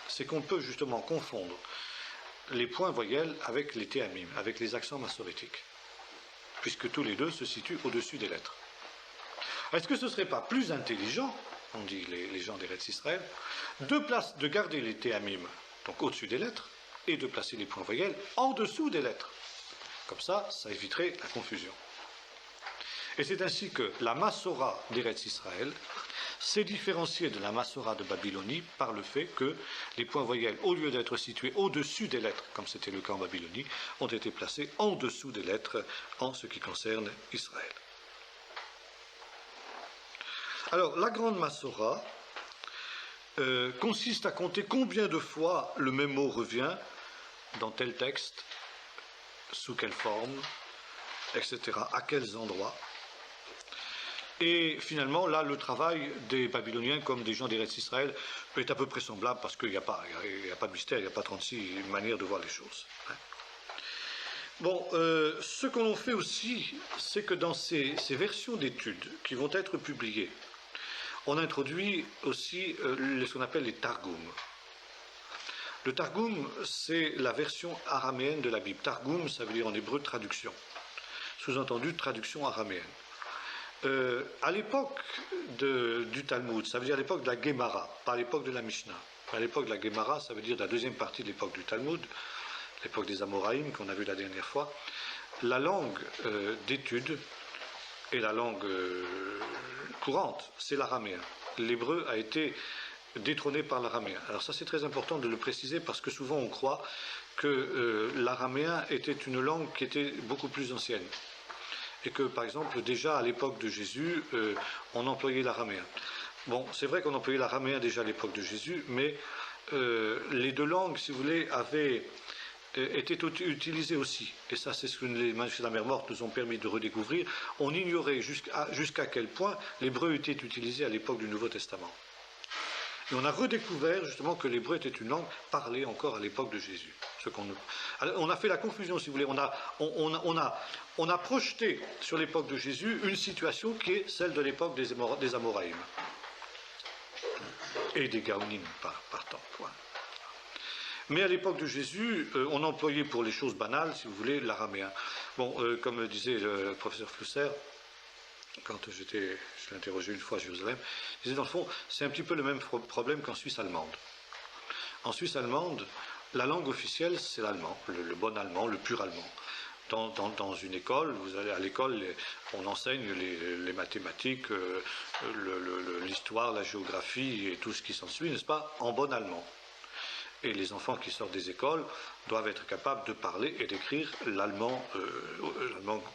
C'est qu'on peut justement confondre les points voyelles avec les théamim, avec les accents massorétiques, puisque tous les deux se situent au-dessus des lettres. Est-ce que ce ne serait pas plus intelligent, on dit les gens d'Eretz Israël, de garder les théamim, donc au-dessus des lettres, et de placer les points voyelles en dessous des lettres. Comme ça, ça éviterait la confusion. Et c'est ainsi que la Massora d'Eretz Israël s'est différenciée de la Massora de Babylonie par le fait que les points voyelles, au lieu d'être situés au-dessus des lettres, comme c'était le cas en Babylonie, ont été placés en dessous des lettres en ce qui concerne Israël. Alors, la grande Massora consiste à compter combien de fois le même mot revient dans tel texte, sous quelle forme, etc., à quels endroits. Et finalement, là, le travail des Babyloniens comme des gens d'Eretz Israël est à peu près semblable parce qu'il n'y a pas de mystère, il n'y a pas 36 manières de voir les choses. Bon, ce que l'on fait aussi, c'est que dans ces versions d'études qui vont être publiées, on introduit aussi ce qu'on appelle les Targums. Le Targum, c'est la version araméenne de la Bible. Targum, ça veut dire en hébreu traduction. Sous-entendu, traduction araméenne. À l'époque du Talmud, ça veut dire à l'époque de la Gemara, pas à l'époque de la Mishnah. À l'époque de la Gemara, ça veut dire la deuxième partie de l'époque du Talmud, l'époque des Amoraïm qu'on a vu la dernière fois. La langue d'étude et la langue courante, c'est l'araméen. L'hébreu a été détrôné par l'araméen. Alors ça c'est très important de le préciser parce que souvent on croit que l'araméen était une langue qui était beaucoup plus ancienne. Et que, par exemple, déjà à l'époque de Jésus, on employait l'araméen. Bon, c'est vrai qu'on employait l'araméen déjà à l'époque de Jésus, mais les deux langues, si vous voulez, étaient utilisées aussi. Et ça, c'est ce que les manuscrits de la mer Morte nous ont permis de redécouvrir. On ignorait jusqu'à quel point l'hébreu était utilisé à l'époque du Nouveau Testament. Et on a redécouvert justement que l'hébreu était une langue parlée encore à l'époque de Jésus. On a fait la confusion, si vous voulez. On a projeté sur l'époque de Jésus une situation qui est celle de l'époque des Amoraïm et des Gaonim partant. Mais à l'époque de Jésus, on employait pour les choses banales, si vous voulez, l'araméen. Bon, comme disait le professeur Flusser, quand je l'ai interrogé une fois à Jérusalem, il disait dans le fond, c'est un petit peu le même problème qu'en Suisse allemande. En Suisse allemande, la langue officielle, c'est l'allemand, le bon allemand, le pur allemand. Dans une école, vous allez à l'école, on enseigne les mathématiques, l'histoire, la géographie et tout ce qui s'ensuit, n'est-ce pas, en bon allemand. Et les enfants qui sortent des écoles doivent être capables de parler et d'écrire l'allemand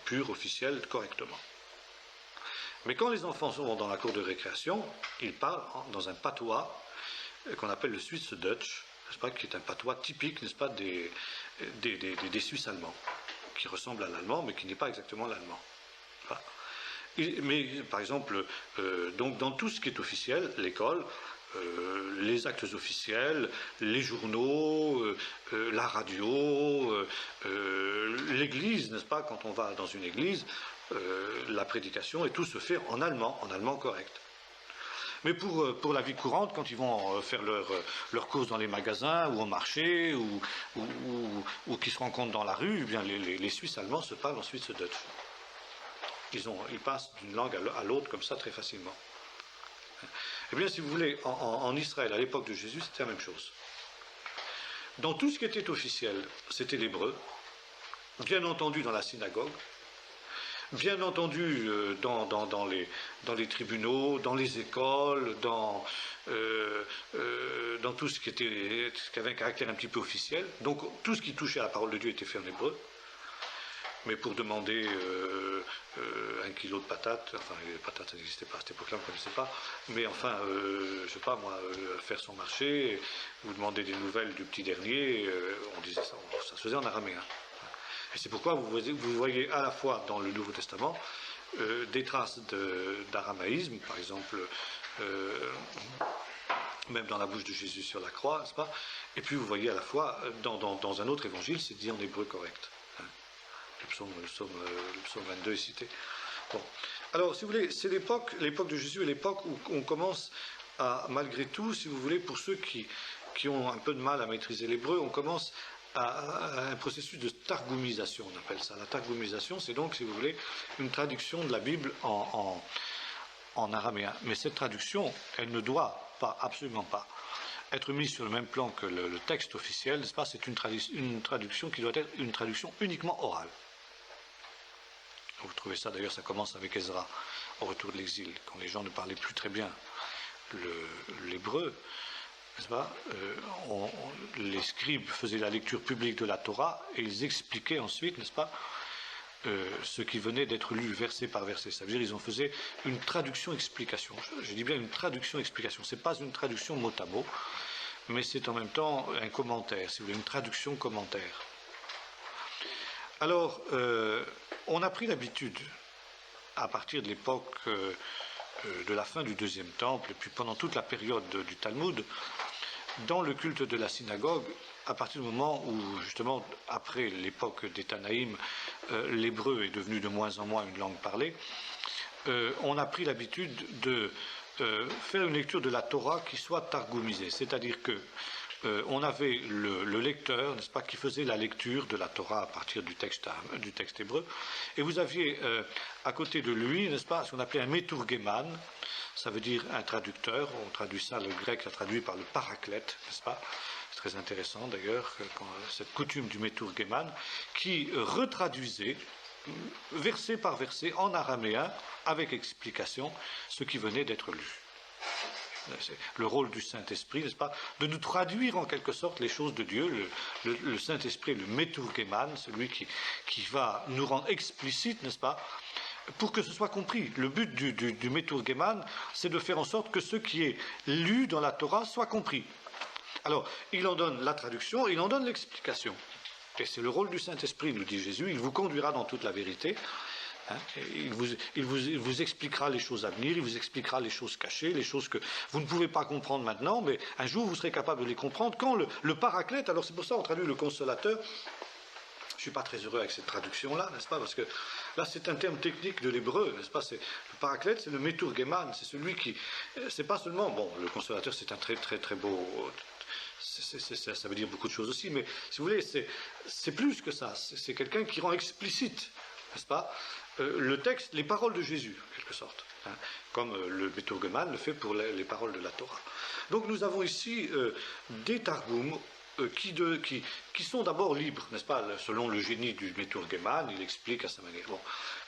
pur, officiel, correctement. Mais quand les enfants sont dans la cour de récréation, ils parlent dans un patois qu'on appelle le Swiss Dutch, n'est-ce pas, qui est un patois typique, n'est-ce pas, des Suisses allemands, qui ressemble à l'allemand, mais qui n'est pas exactement l'allemand. Mais par exemple, donc dans tout ce qui est officiel, l'école, les actes officiels, les journaux, la radio, l'église, n'est-ce pas? Quand on va dans une église, la prédication et tout se fait en allemand correct. Mais pour la vie courante, quand ils vont faire leurs courses dans les magasins ou au marché ou qu'ils se rencontrent dans la rue, eh bien les Suisses allemands se parlent en Suisse-Dutch. Ils passent d'une langue à l'autre comme ça très facilement. Eh bien, si vous voulez, en Israël, à l'époque de Jésus, c'était la même chose. Dans tout ce qui était officiel, c'était l'hébreu, bien entendu dans la synagogue, bien entendu dans les tribunaux, dans les écoles, dans tout ce qui avait un caractère un petit peu officiel. Donc tout ce qui touchait à la parole de Dieu était fait en hébreu. Mais pour demander 1 kilo de patates, enfin les patates ça n'existait pas à cette époque-là, on ne connaissait pas, mais enfin, je ne sais pas moi, faire son marché, ou demander des nouvelles du petit dernier, on disait ça, ça se faisait en araméen. Et c'est pourquoi vous voyez à la fois dans le Nouveau Testament des traces d'aramaïsme, par exemple, même dans la bouche de Jésus sur la croix, n'est-ce pas? Et puis vous voyez à la fois, dans un autre évangile, c'est dit en hébreu correct. Le psaume 22 est cité. Bon. Alors, si vous voulez, c'est l'époque de Jésus est l'époque où on commence à, malgré tout, si vous voulez, pour ceux qui ont un peu de mal à maîtriser l'hébreu, on commence à un processus de targumisation, on appelle ça. La targumisation, c'est donc, si vous voulez, une traduction de la Bible en araméen. Mais cette traduction, elle ne doit pas, absolument pas, être mise sur le même plan que le texte officiel, n'est-ce pas? C'est une traduction qui doit être une traduction uniquement orale. Vous trouvez ça, d'ailleurs, ça commence avec Ezra, au retour de l'exil, quand les gens ne parlaient plus très bien l'hébreu, n'est-ce pas? Les scribes faisaient la lecture publique de la Torah et ils expliquaient ensuite, n'est-ce pas, ce qui venait d'être lu verset par verset. Ça veut dire qu'ils en faisaient une traduction-explication. Je dis bien une traduction-explication. Ce n'est pas une traduction mot à mot, mais c'est en même temps un commentaire, si vous voulez, une traduction-commentaire. Alors, on a pris l'habitude, à partir de l'époque de la fin du Deuxième Temple, et puis pendant toute la période du Talmud, dans le culte de la synagogue, à partir du moment où, justement, après l'époque des Tanaïm, l'hébreu est devenu de moins en moins une langue parlée, on a pris l'habitude de faire une lecture de la Torah qui soit targumisée, c'est-à-dire que on avait le lecteur, n'est-ce pas, qui faisait la lecture de la Torah à partir du texte hébreu, et vous aviez à côté de lui, n'est-ce pas, ce qu'on appelait un métourguéman, ça veut dire un traducteur, on traduit ça, le grec l'a traduit par le paraclète, n'est-ce pas? C'est très intéressant d'ailleurs, cette coutume du métourguéman, qui retraduisait verset par verset en araméen, avec explication, ce qui venait d'être lu. C'est le rôle du Saint-Esprit, n'est-ce pas, de nous traduire en quelque sorte les choses de Dieu. Le Saint-Esprit, le métourguéman, celui qui va nous rendre explicite, n'est-ce pas, pour que ce soit compris. Le but du métourguéman, c'est de faire en sorte que ce qui est lu dans la Torah soit compris. Alors, il en donne la traduction, il en donne l'explication. Et c'est le rôle du Saint-Esprit, nous dit Jésus, il vous conduira dans toute la vérité. Il vous expliquera les choses à venir, il vous expliquera les choses cachées, les choses que vous ne pouvez pas comprendre maintenant, mais un jour vous serez capable de les comprendre. Quand le paraclète, alors c'est pour ça qu'on traduit le consolateur, je ne suis pas très heureux avec cette traduction-là, n'est-ce pas, parce que là c'est un terme technique de l'hébreu, n'est-ce pas, le paraclète c'est le métourguéman, c'est celui qui, c'est pas seulement, bon, le consolateur c'est un très très très beau, ça veut dire beaucoup de choses aussi, mais si vous voulez, c'est plus que ça, c'est quelqu'un qui rend explicite, n'est-ce pas, le texte, les paroles de Jésus, en quelque sorte, comme le métourguéman le fait pour les paroles de la Torah. Donc nous avons ici des targums qui sont d'abord libres, n'est-ce pas, selon le génie du métourguéman, il explique à sa manière. Bon.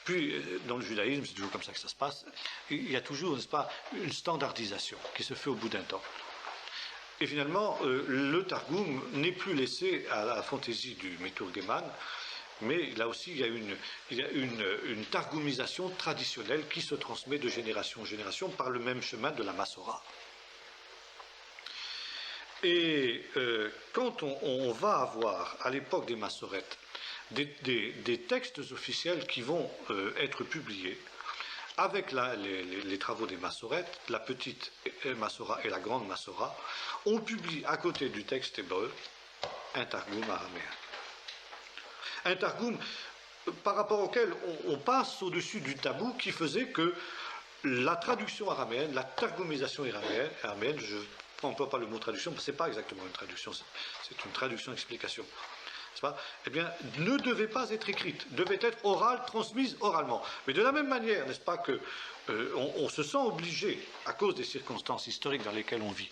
Puis, dans le judaïsme, c'est toujours comme ça que ça se passe, il y a toujours, n'est-ce pas, une standardisation qui se fait au bout d'un temps. Et finalement, le targum n'est plus laissé à la fantaisie du métourguéman, mais là aussi, il y a une targumisation traditionnelle qui se transmet de génération en génération par le même chemin de la Massora. Et quand on va avoir, à l'époque des Massorètes, des textes officiels qui vont être publiés, avec les travaux des Massorètes, la petite Massora et la grande Massora, on publie à côté du texte hébreu un Targum araméen. Un Targum par rapport auquel on passe au-dessus du tabou qui faisait que la traduction araméenne, la targumisation araméenne, je n'emploie pas le mot traduction, parce que ce n'est pas exactement une traduction, c'est une traduction-explication, eh bien, ne devait pas être écrite, devait être orale, transmise oralement. Mais de la même manière, n'est-ce pas, que on se sent obligé, à cause des circonstances historiques dans lesquelles on vit,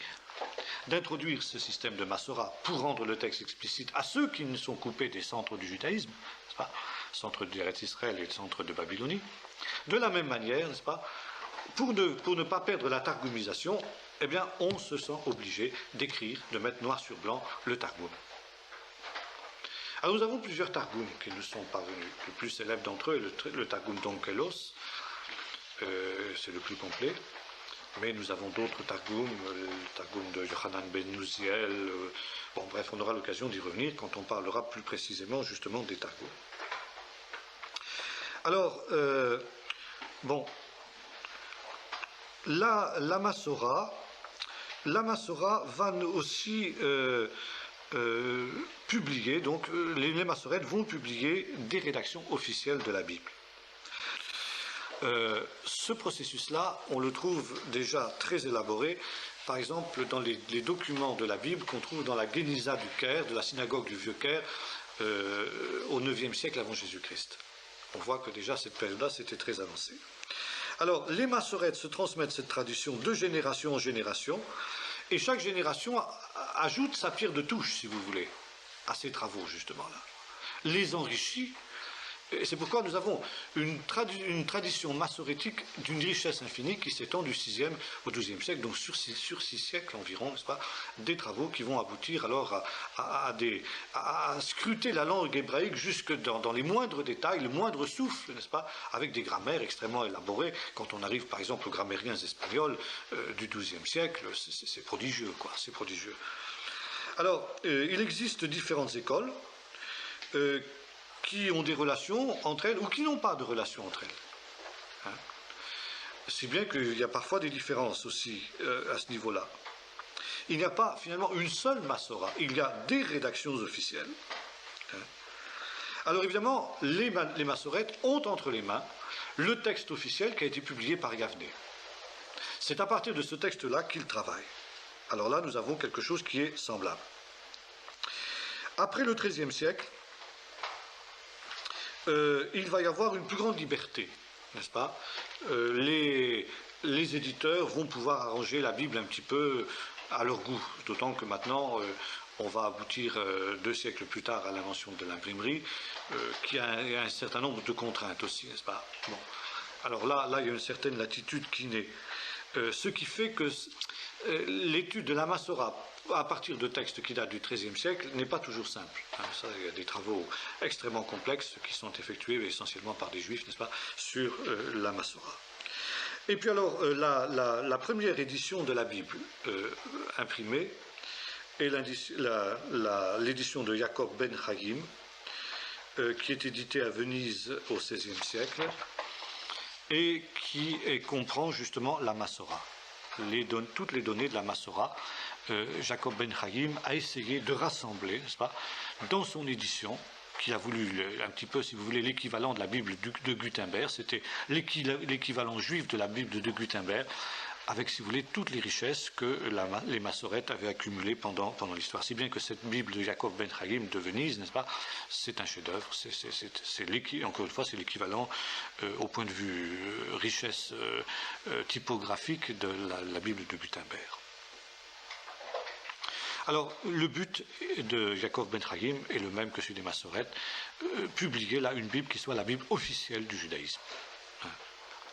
d'introduire ce système de Massora pour rendre le texte explicite à ceux qui ne sont coupés des centres du judaïsme, n'est-ce pas, centre d'Eretz Israël et le centre de Babylonie. De la même manière, n'est-ce pas, pour ne pas perdre la targumisation, eh bien, on se sent obligé d'écrire, de mettre noir sur blanc le Targum. Alors nous avons plusieurs Targums qui nous sont parvenus. Le plus célèbre d'entre eux est le Targum d'Onkelos, c'est le plus complet. Mais nous avons d'autres Targums, le Targum de Yochanan ben Uziel. Bon, bref, on aura l'occasion d'y revenir quand on parlera plus précisément justement des Targums. Alors, bon, la Massora va aussi publier, donc les Massorètes vont publier des rédactions officielles de la Bible. Ce processus-là, on le trouve déjà très élaboré, par exemple dans les documents de la Bible qu'on trouve dans la Génisa du Caire, de la synagogue du Vieux Caire, au IXe siècle avant Jésus-Christ. On voit que déjà cette période-là, c'était très avancé. Alors, les Massorètes se transmettent cette tradition de génération en génération, et chaque génération ajoute sa pierre de touche, si vous voulez, à ces travaux, justement là. Les enrichit, et c'est pourquoi nous avons une tradition massorétique d'une richesse infinie qui s'étend du 6e au 12e siècle, donc sur 6 siècles environ, n'est-ce pas, des travaux qui vont aboutir alors à scruter la langue hébraïque jusque dans les moindres détails, le moindre souffle, n'est-ce pas, avec des grammaires extrêmement élaborées. Quand on arrive par exemple aux grammairiens espagnols du 12e siècle, c'est prodigieux, quoi, c'est prodigieux. Alors, il existe différentes écoles qui ont des relations entre elles ou qui n'ont pas de relations entre elles. Si bien qu'il y a parfois des différences aussi à ce niveau-là. Il n'y a pas finalement une seule Massora, il y a des rédactions officielles. Alors évidemment, les Massorètes ont entre les mains le texte officiel qui a été publié par Yavneh. C'est à partir de ce texte-là qu'ils travaillent. Alors là, nous avons quelque chose qui est semblable. Après le XIIIe siècle, il va y avoir une plus grande liberté, n'est-ce pas ? Les éditeurs vont pouvoir arranger la Bible un petit peu à leur goût, d'autant que maintenant, on va aboutir 2 siècles plus tard à l'invention de l'imprimerie, qui a un certain nombre de contraintes aussi, n'est-ce pas ? Bon. Alors là, il y a une certaine latitude qui naît. Ce qui fait que l'étude de la Massora à partir de textes qui datent du XIIIe siècle n'est pas toujours simple. Ça, il y a des travaux extrêmement complexes qui sont effectués essentiellement par des juifs, n'est-ce pas, sur la Massora. Et puis alors, la première édition de la Bible imprimée est l'édition de Jacob ben Chaim, qui est éditée à Venise au XVIe siècle et qui comprend justement la Massora. Toutes les données de la Massora, Jacob ben Chaim a essayé de rassembler, n'est-ce pas, dans son édition, qui a voulu un petit peu, si vous voulez, l'équivalent de la Bible de Gutenberg, c'était l'équivalent juif de la Bible de Gutenberg, avec, si vous voulez, toutes les richesses que les Massorètes avaient accumulées pendant l'histoire. Si bien que cette Bible de Jacob ben Chaim de Venise, n'est-ce pas, c'est un chef-d'œuvre, encore une fois, c'est l'équivalent au point de vue richesse typographique de la Bible de Gutenberg. Alors, le but de Jacob ben Chaim est le même que celui des Massorètes, publier là une Bible qui soit la Bible officielle du judaïsme,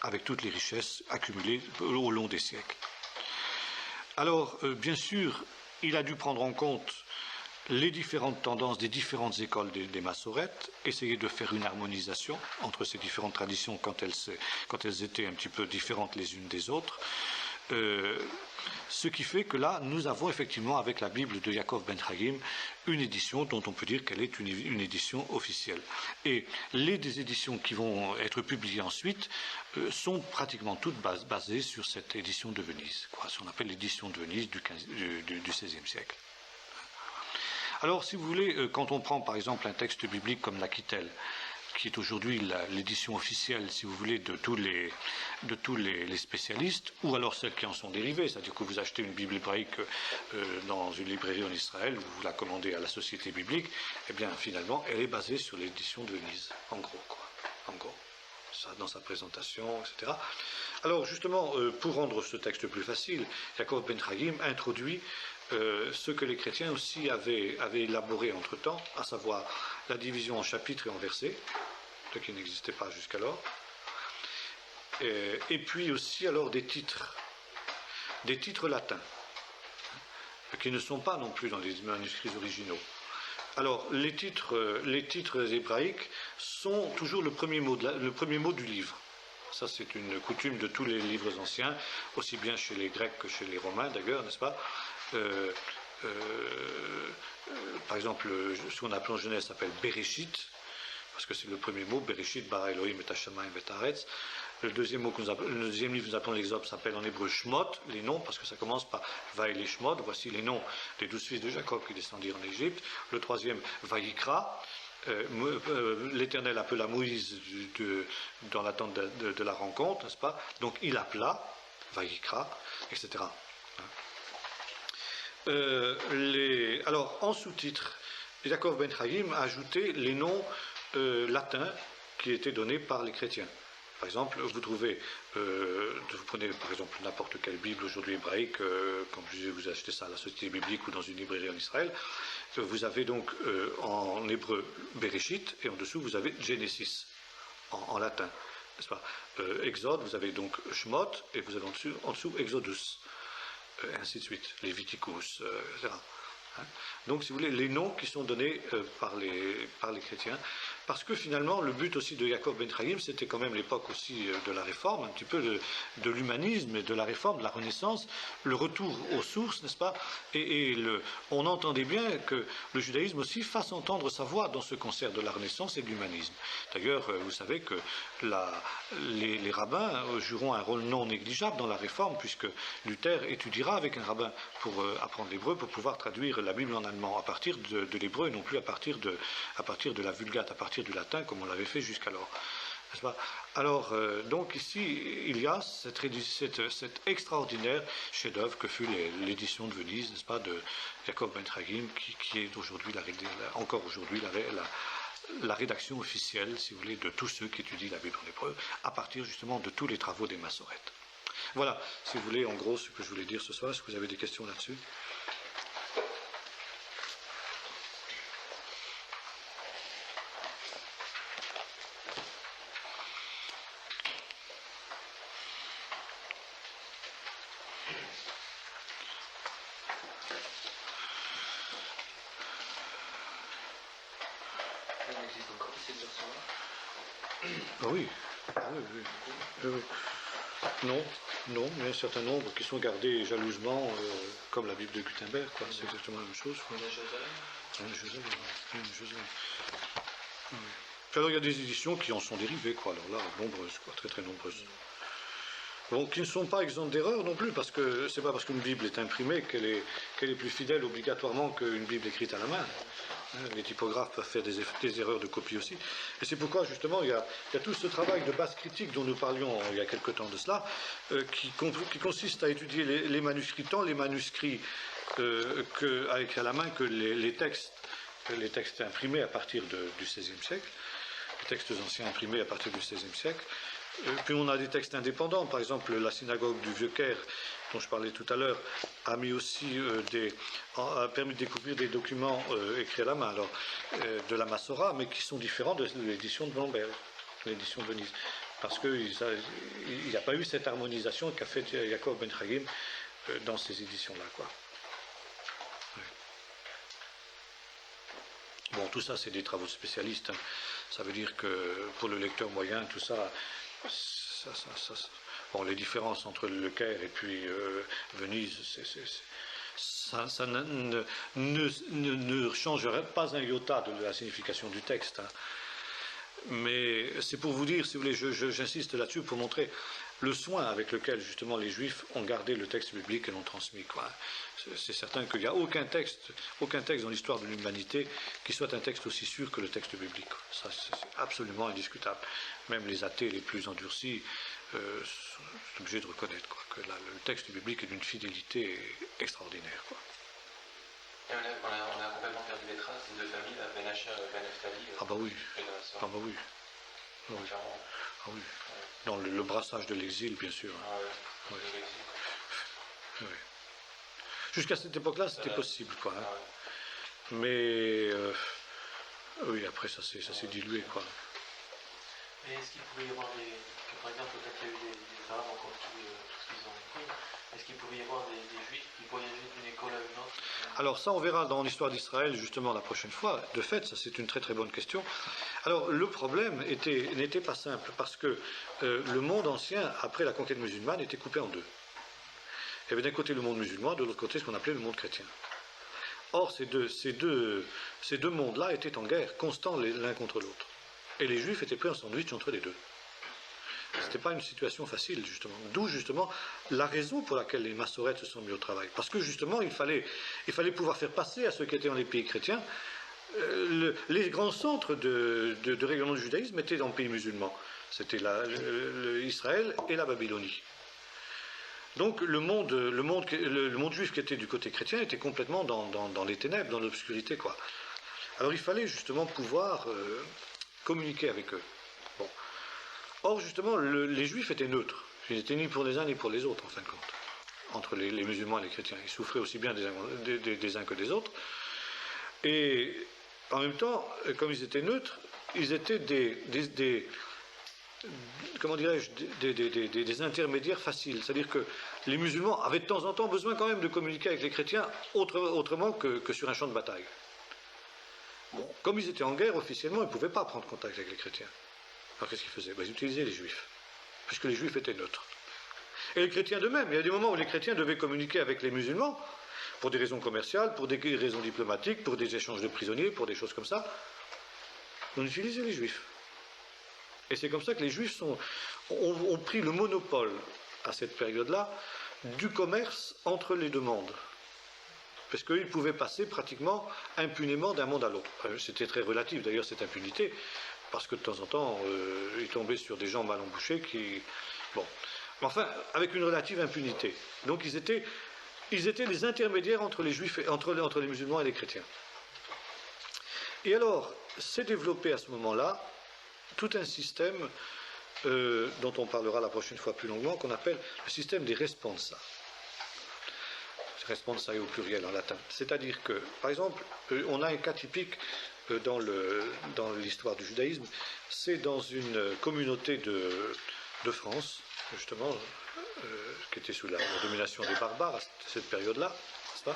avec toutes les richesses accumulées au long des siècles. Alors, bien sûr, il a dû prendre en compte les différentes tendances des différentes écoles des Massorètes, essayer de faire une harmonisation entre ces différentes traditions quand elles étaient un petit peu différentes les unes des autres, Ce qui fait que là, nous avons effectivement, avec la Bible de Yaakov Ben Chagim, une édition dont on peut dire qu'elle est une édition officielle. Et les éditions qui vont être publiées ensuite sont pratiquement toutes basées sur cette édition de Venise, ce qu'on appelle l'édition de Venise du XVIe siècle. Alors, si vous voulez, quand on prend par exemple un texte biblique comme l'Aquitel, qui est aujourd'hui l'édition officielle, si vous voulez, de tous les spécialistes, ou alors celles qui en sont dérivées, c'est-à-dire que vous achetez une Bible hébraïque dans une librairie en Israël, vous la commandez à la Société biblique, eh bien finalement, elle est basée sur l'édition de Venise, en gros, en gros, ça, dans sa présentation, etc. Alors justement, pour rendre ce texte plus facile, Yaakov Ben Chagim introduit ce que les chrétiens aussi avaient élaboré entre-temps, à savoir la division en chapitres et en versets, ce qui n'existait pas jusqu'alors, et puis aussi alors des titres latins, qui ne sont pas non plus dans les manuscrits originaux. Alors, les titres hébraïques sont toujours le premier mot du livre. Ça, c'est une coutume de tous les livres anciens, aussi bien chez les Grecs que chez les Romains, d'ailleurs, n'est-ce pas ? Par exemple, ce qu'on appelle en Genèse s'appelle Bereshit, parce que c'est le premier mot, Bereshit, bara Elohim et Hashamayim et Haaretz. Le deuxième livre que nous appelons l'Exode s'appelle en hébreu Shmot, les noms, parce que ça commence par Vaïli Shmot, voici les noms des 12 fils de Jacob qui descendirent en Égypte. Le troisième, Vaïkra, l'Éternel appela Moïse dans l'attente de la rencontre, n'est-ce pas ? Donc il appela, Vaïkra, etc. Alors, en sous-titre, Yaakov Ben Chagim a ajouté les noms latins qui étaient donnés par les chrétiens. Par exemple, vous prenez par exemple n'importe quelle Bible aujourd'hui hébraïque, comme je disais, vous achetez ça à la Société biblique ou dans une librairie en Israël, vous avez donc en hébreu Bereshit, et en dessous vous avez Genesis, en latin, n'est-ce pas ? Exode, vous avez donc Shmot, et vous avez en dessous Exodus. Ainsi de suite, Leviticus, etc. Donc, si vous voulez, les noms qui sont donnés par les chrétiens, parce que finalement, le but aussi de Yaakov Ben Chagim, c'était quand même l'époque aussi de la réforme, un petit peu de l'humanisme et de la réforme, de la Renaissance, le retour aux sources, n'est-ce pas ? On entendait bien que le judaïsme aussi fasse entendre sa voix dans ce concert de la Renaissance et de l'humanisme. D'ailleurs, vous savez que les rabbins joueront un rôle non négligeable dans la réforme, puisque Luther étudiera avec un rabbin pour apprendre l'hébreu, pour pouvoir traduire la Bible en allemand à partir de l'hébreu et non plus à partir de la Vulgate, à partir du latin comme on l'avait fait jusqu'alors. N'est-ce pas ? Alors, donc ici, il y a cet extraordinaire chef-d'œuvre que fut l'édition de Venise, n'est-ce pas, de Yaakov Ben Chagim, qui est aujourd'hui encore aujourd'hui la rédaction officielle, si vous voulez, de tous ceux qui étudient la Bible en hébreu, à partir justement de tous les travaux des Massorètes. Voilà, si vous voulez, en gros, ce que je voulais dire ce soir. Est-ce que vous avez des questions là-dessus ? Oui. Non, mais un certain nombre qui sont gardés jalousement, comme la Bible de Gutenberg, quoi. C'est exactement la même chose. Jérusalem. Alors il y a des éditions qui en sont dérivées, quoi. Alors là, nombreuses, quoi, très très nombreuses. Bon, qui ne sont pas exemptes d'erreurs non plus, parce que c'est pas parce qu'une Bible est imprimée qu'elle est plus fidèle obligatoirement qu'une Bible écrite à la main. Les typographes peuvent faire des erreurs de copie aussi. Et c'est pourquoi, justement, il y a tout ce travail de base critique dont nous parlions il y a quelque temps de cela, qui consiste à étudier les manuscrits, tant les manuscrits à écrire à la main que les textes imprimés à partir du XVIe siècle, les textes anciens imprimés à partir du XVIe siècle. Puis on a des textes indépendants, par exemple la synagogue du Vieux-Caire, dont je parlais tout à l'heure, a mis aussi a permis de découvrir des documents écrits à la main, alors de la Massora, mais qui sont différents de l'édition de Blomberg, l'édition de Venise, parce qu'il n'y a pas eu cette harmonisation qu'a fait Yaakov Ben Chagim dans ces éditions-là, quoi. Ouais. Bon, tout ça, c'est des travaux de spécialistes. Hein. Ça veut dire que pour le lecteur moyen, tout ça, Bon, les différences entre le Caire et puis Venise, ça ne changerait pas un iota de la signification du texte. Hein. Mais c'est pour vous dire, si vous voulez, j'insiste là-dessus pour montrer le soin avec lequel justement les Juifs ont gardé le texte biblique et l'ont transmis. Quoi. C'est certain qu'il n'y a aucun texte dans l'histoire de l'humanité qui soit un texte aussi sûr que le texte biblique. Ça, c'est absolument indiscutable. Même les athées les plus endurcis sont obligés de reconnaître quoi, que le texte biblique est d'une fidélité extraordinaire. Quoi. Et on a complètement perdu les traces des deux familles, la Ben Asher et Ben Naphtali. Ah bah oui. Ah bah oui. Ah oui. Ah oui. Dans le brassage de l'exil, bien sûr. Ah ouais. Oui. Oui. Jusqu'à cette époque-là, c'était possible, quoi. Hein. Mais oui, après, ça s'est dilué, quoi. Mais est-ce qu'il pouvait y avoir par exemple, peut-être qu'il y a eu des Arabes encore tout ce qu'ils ont écrit, est-ce qu'il pouvait y avoir des Juifs qui voyageaient d'une école à une autre? Alors ça, on verra dans l'histoire d'Israël, justement, la prochaine fois. De fait, ça, c'est une très très bonne question. Alors, le problème n'était pas simple, parce que le monde ancien, après la conquête musulmane, était coupé en deux. Il y avait d'un côté le monde musulman, de l'autre côté ce qu'on appelait le monde chrétien. Or, ces deux mondes-là étaient en guerre, constants l'un contre l'autre. Et les Juifs étaient pris en sandwich entre les deux. Ce n'était pas une situation facile, justement. D'où, justement, la raison pour laquelle les Massorètes se sont mis au travail. Parce que, justement, il fallait pouvoir faire passer à ceux qui étaient dans les pays chrétiens. Les grands centres de règlement du judaïsme étaient dans le pays musulman. C'était Israël et la Babylonie. Donc le monde juif qui était du côté chrétien était complètement dans les ténèbres, dans l'obscurité, quoi. Alors il fallait justement pouvoir communiquer avec eux. Bon. Or justement, les juifs étaient neutres. Ils n'étaient ni pour les uns ni pour les autres, en fin de compte, entre les musulmans et les chrétiens. Ils souffraient aussi bien des uns que des autres. Et en même temps, comme ils étaient neutres, ils étaient comment dirais-je, des intermédiaires faciles. C'est-à-dire que les musulmans avaient de temps en temps besoin quand même de communiquer avec les chrétiens autrement que sur un champ de bataille. Bon, comme ils étaient en guerre, officiellement, ils ne pouvaient pas prendre contact avec les chrétiens. Alors qu'est-ce qu'ils faisaient? Ils utilisaient les juifs, puisque les juifs étaient neutres. Et les chrétiens de même. Il y a des moments où les chrétiens devaient communiquer avec les musulmans, pour des raisons commerciales, pour des raisons diplomatiques, pour des échanges de prisonniers, pour des choses comme ça. On utilisait les juifs. Et c'est comme ça que les Juifs ont pris le monopole, à cette période-là, du commerce entre les deux mondes. Parce qu'ils pouvaient passer pratiquement impunément d'un monde à l'autre. C'était très relatif d'ailleurs cette impunité, parce que de temps en temps, ils tombaient sur des gens mal embouchés qui... Bon. Mais enfin, avec une relative impunité. Donc ils étaient les intermédiaires entre les Juifs, entre les musulmans et les chrétiens. Et alors, s'est développé à ce moment-là tout un système dont on parlera la prochaine fois plus longuement, qu'on appelle le système des responsa. Responsa au pluriel en latin. C'est-à-dire que, par exemple, on a un cas typique dans l'histoire du judaïsme, c'est dans une communauté de France, justement, qui était sous la domination des barbares à cette période-là, n'est-ce pas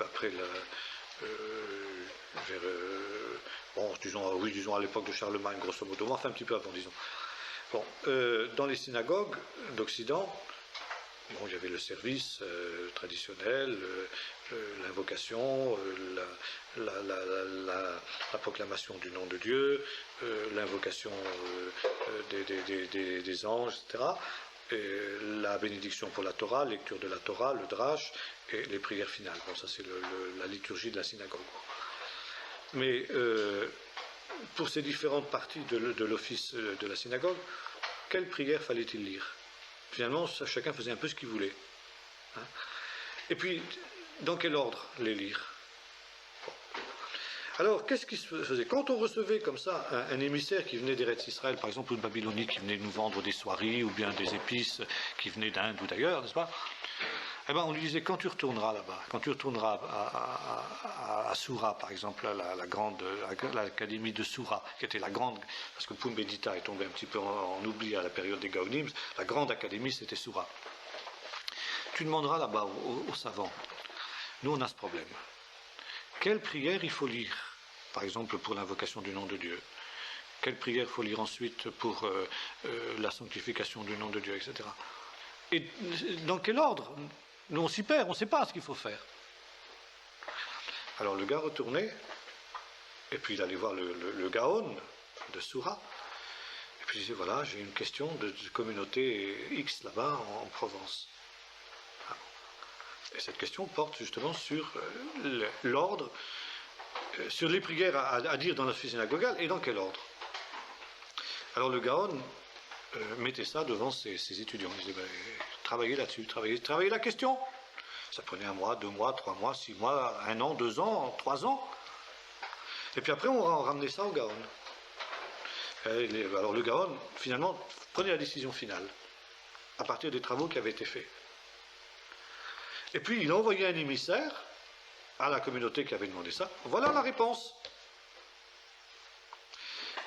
après disons à l'époque de Charlemagne, grosso modo, enfin un petit peu avant, disons. Bon, dans les synagogues d'Occident, bon, il y avait le service traditionnel, l'invocation, la proclamation du nom de Dieu, l'invocation des anges, etc. Et la bénédiction pour la Torah, lecture de la Torah, le drash et les prières finales. Bon, ça c'est la liturgie de la synagogue. Mais pour ces différentes parties de l'office de la synagogue, quelle prière fallait-il lire? Finalement, chacun faisait un peu ce qu'il voulait. Hein. Et puis, dans quel ordre les lire? Bon. Alors, qu'est-ce qui se faisait? Quand on recevait comme ça un émissaire qui venait d'Eretz Israël, par exemple, ou de Babylonie, qui venait nous vendre des soieries, ou bien des épices qui venaient d'Inde ou d'ailleurs, n'est-ce pas? Eh ben, on lui disait, quand tu retourneras là-bas, quand tu retourneras à Soura, par exemple, l'académie de Soura, qui était la grande, parce que Pumbedita est tombé un petit peu en oubli à la période des Gaonim, la grande académie, c'était Soura. Tu demanderas là-bas aux savants, nous on a ce problème. Quelle prière il faut lire, par exemple pour l'invocation du nom de Dieu? quelle prière il faut lire ensuite pour la sanctification du nom de Dieu, etc. Et dans quel ordre? Nous, on s'y perd, on ne sait pas ce qu'il faut faire. Alors le gars retournait, et puis il allait voir le Gaon de Soura, et puis il disait, voilà, j'ai une question de communauté X là-bas en Provence. Et cette question porte justement sur l'ordre, sur les prières à dire dans l'office synagogale, et dans quel ordre. Alors le Gaon mettait ça devant ses étudiants. Il disait, ben, travaillez là-dessus, travaillez la question. Ça prenait 1 mois, 2 mois, 3 mois, 6 mois, 1 an, 2 ans, 3 ans. Et puis après, on ramenait ça au Gaon. Alors le Gaon, finalement, prenait la décision finale, à partir des travaux qui avaient été faits. Et puis il a envoyé un émissaire à la communauté qui avait demandé ça. Voilà la réponse.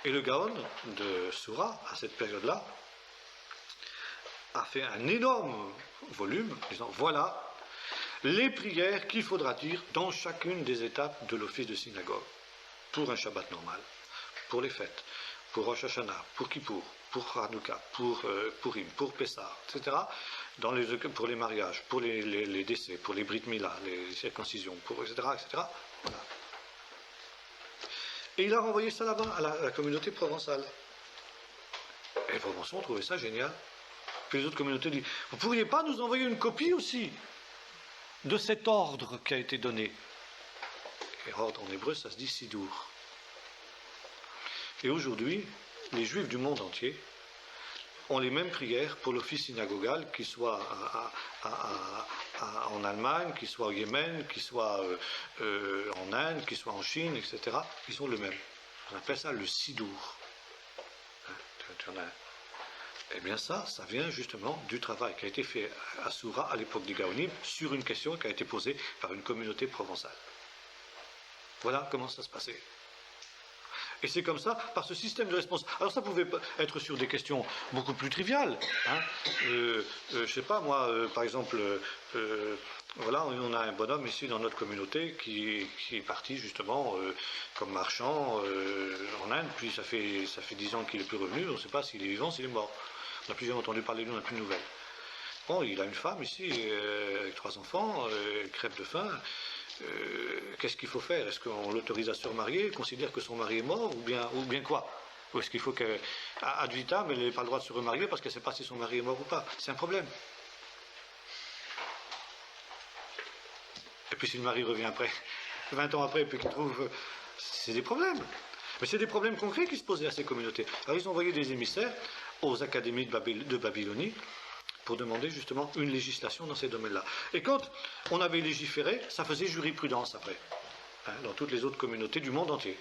Et le Gaon de Soura, à cette période-là, a fait un énorme volume, disant, voilà les prières qu'il faudra dire dans chacune des étapes de l'office de synagogue, pour un Shabbat normal, pour les fêtes, pour Rosh Hashanah, pour Kippour, pour Hanouka, pour Purim, pour Pessah, etc., pour les mariages, pour les décès, pour les Brit Mila, les circoncisions, etc., etc. Voilà. Et il a renvoyé ça là-bas, à la communauté provençale. Et les Provençaux ont trouvé ça génial. Puis les autres communautés disent, vous ne pourriez pas nous envoyer une copie aussi de cet ordre qui a été donné. Et ordre en hébreu, ça se dit sidour. Et aujourd'hui, les Juifs du monde entier ont les mêmes prières pour l'office synagogal, qu'il soit en Allemagne, qu'il soit au Yémen, qu'il soit en Inde, qu'il soit en Chine, etc. Ils ont le même. On appelle ça le sidour. Eh bien ça vient justement du travail qui a été fait à Soura à l'époque des Gaonim sur une question qui a été posée par une communauté provençale. Voilà comment ça se passait. Et c'est comme ça, par ce système de réponse. Alors ça pouvait être sur des questions beaucoup plus triviales. Hein. Je ne sais pas, moi, par exemple, voilà, on a un bonhomme ici dans notre communauté qui est parti justement comme marchand en Inde, puis ça fait 10 ans qu'il n'est plus revenu, on ne sait pas s'il est vivant, s'il est mort. On n'a plus jamais entendu parler de lui, on n'a plus de nouvelles. Bon, il a une femme ici, avec 3 enfants, elle crève de faim. Qu'est-ce qu'il faut faire? Est-ce qu'on l'autorise à se remarier, considère que son mari est mort, ou bien quoi? Ou est-ce qu'il faut qu'à ad vitam, elle n'ait pas le droit de se remarier parce qu'elle ne sait pas si son mari est mort ou pas? C'est un problème. Et puis si le mari revient après, 20 ans après, et puis qu'il trouve... C'est des problèmes. Mais c'est des problèmes concrets qui se posaient à ces communautés. Alors ils ont envoyé des émissaires aux académies de Babylonie pour demander justement une législation dans ces domaines-là. Et quand on avait légiféré, ça faisait jurisprudence après, hein, dans toutes les autres communautés du monde entier.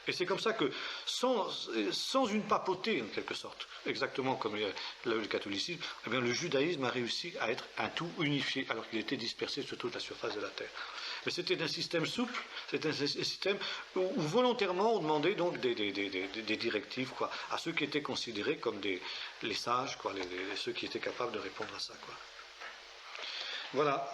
Et c'est comme ça que, sans une papauté en quelque sorte, exactement comme le catholicisme, eh bien, le judaïsme a réussi à être un tout unifié, alors qu'il était dispersé sur toute la surface de la terre. Mais c'était un système souple, c'était un système où volontairement on demandait donc des directives quoi, à ceux qui étaient considérés comme les sages, quoi, ceux qui étaient capables de répondre à ça. Quoi. Voilà.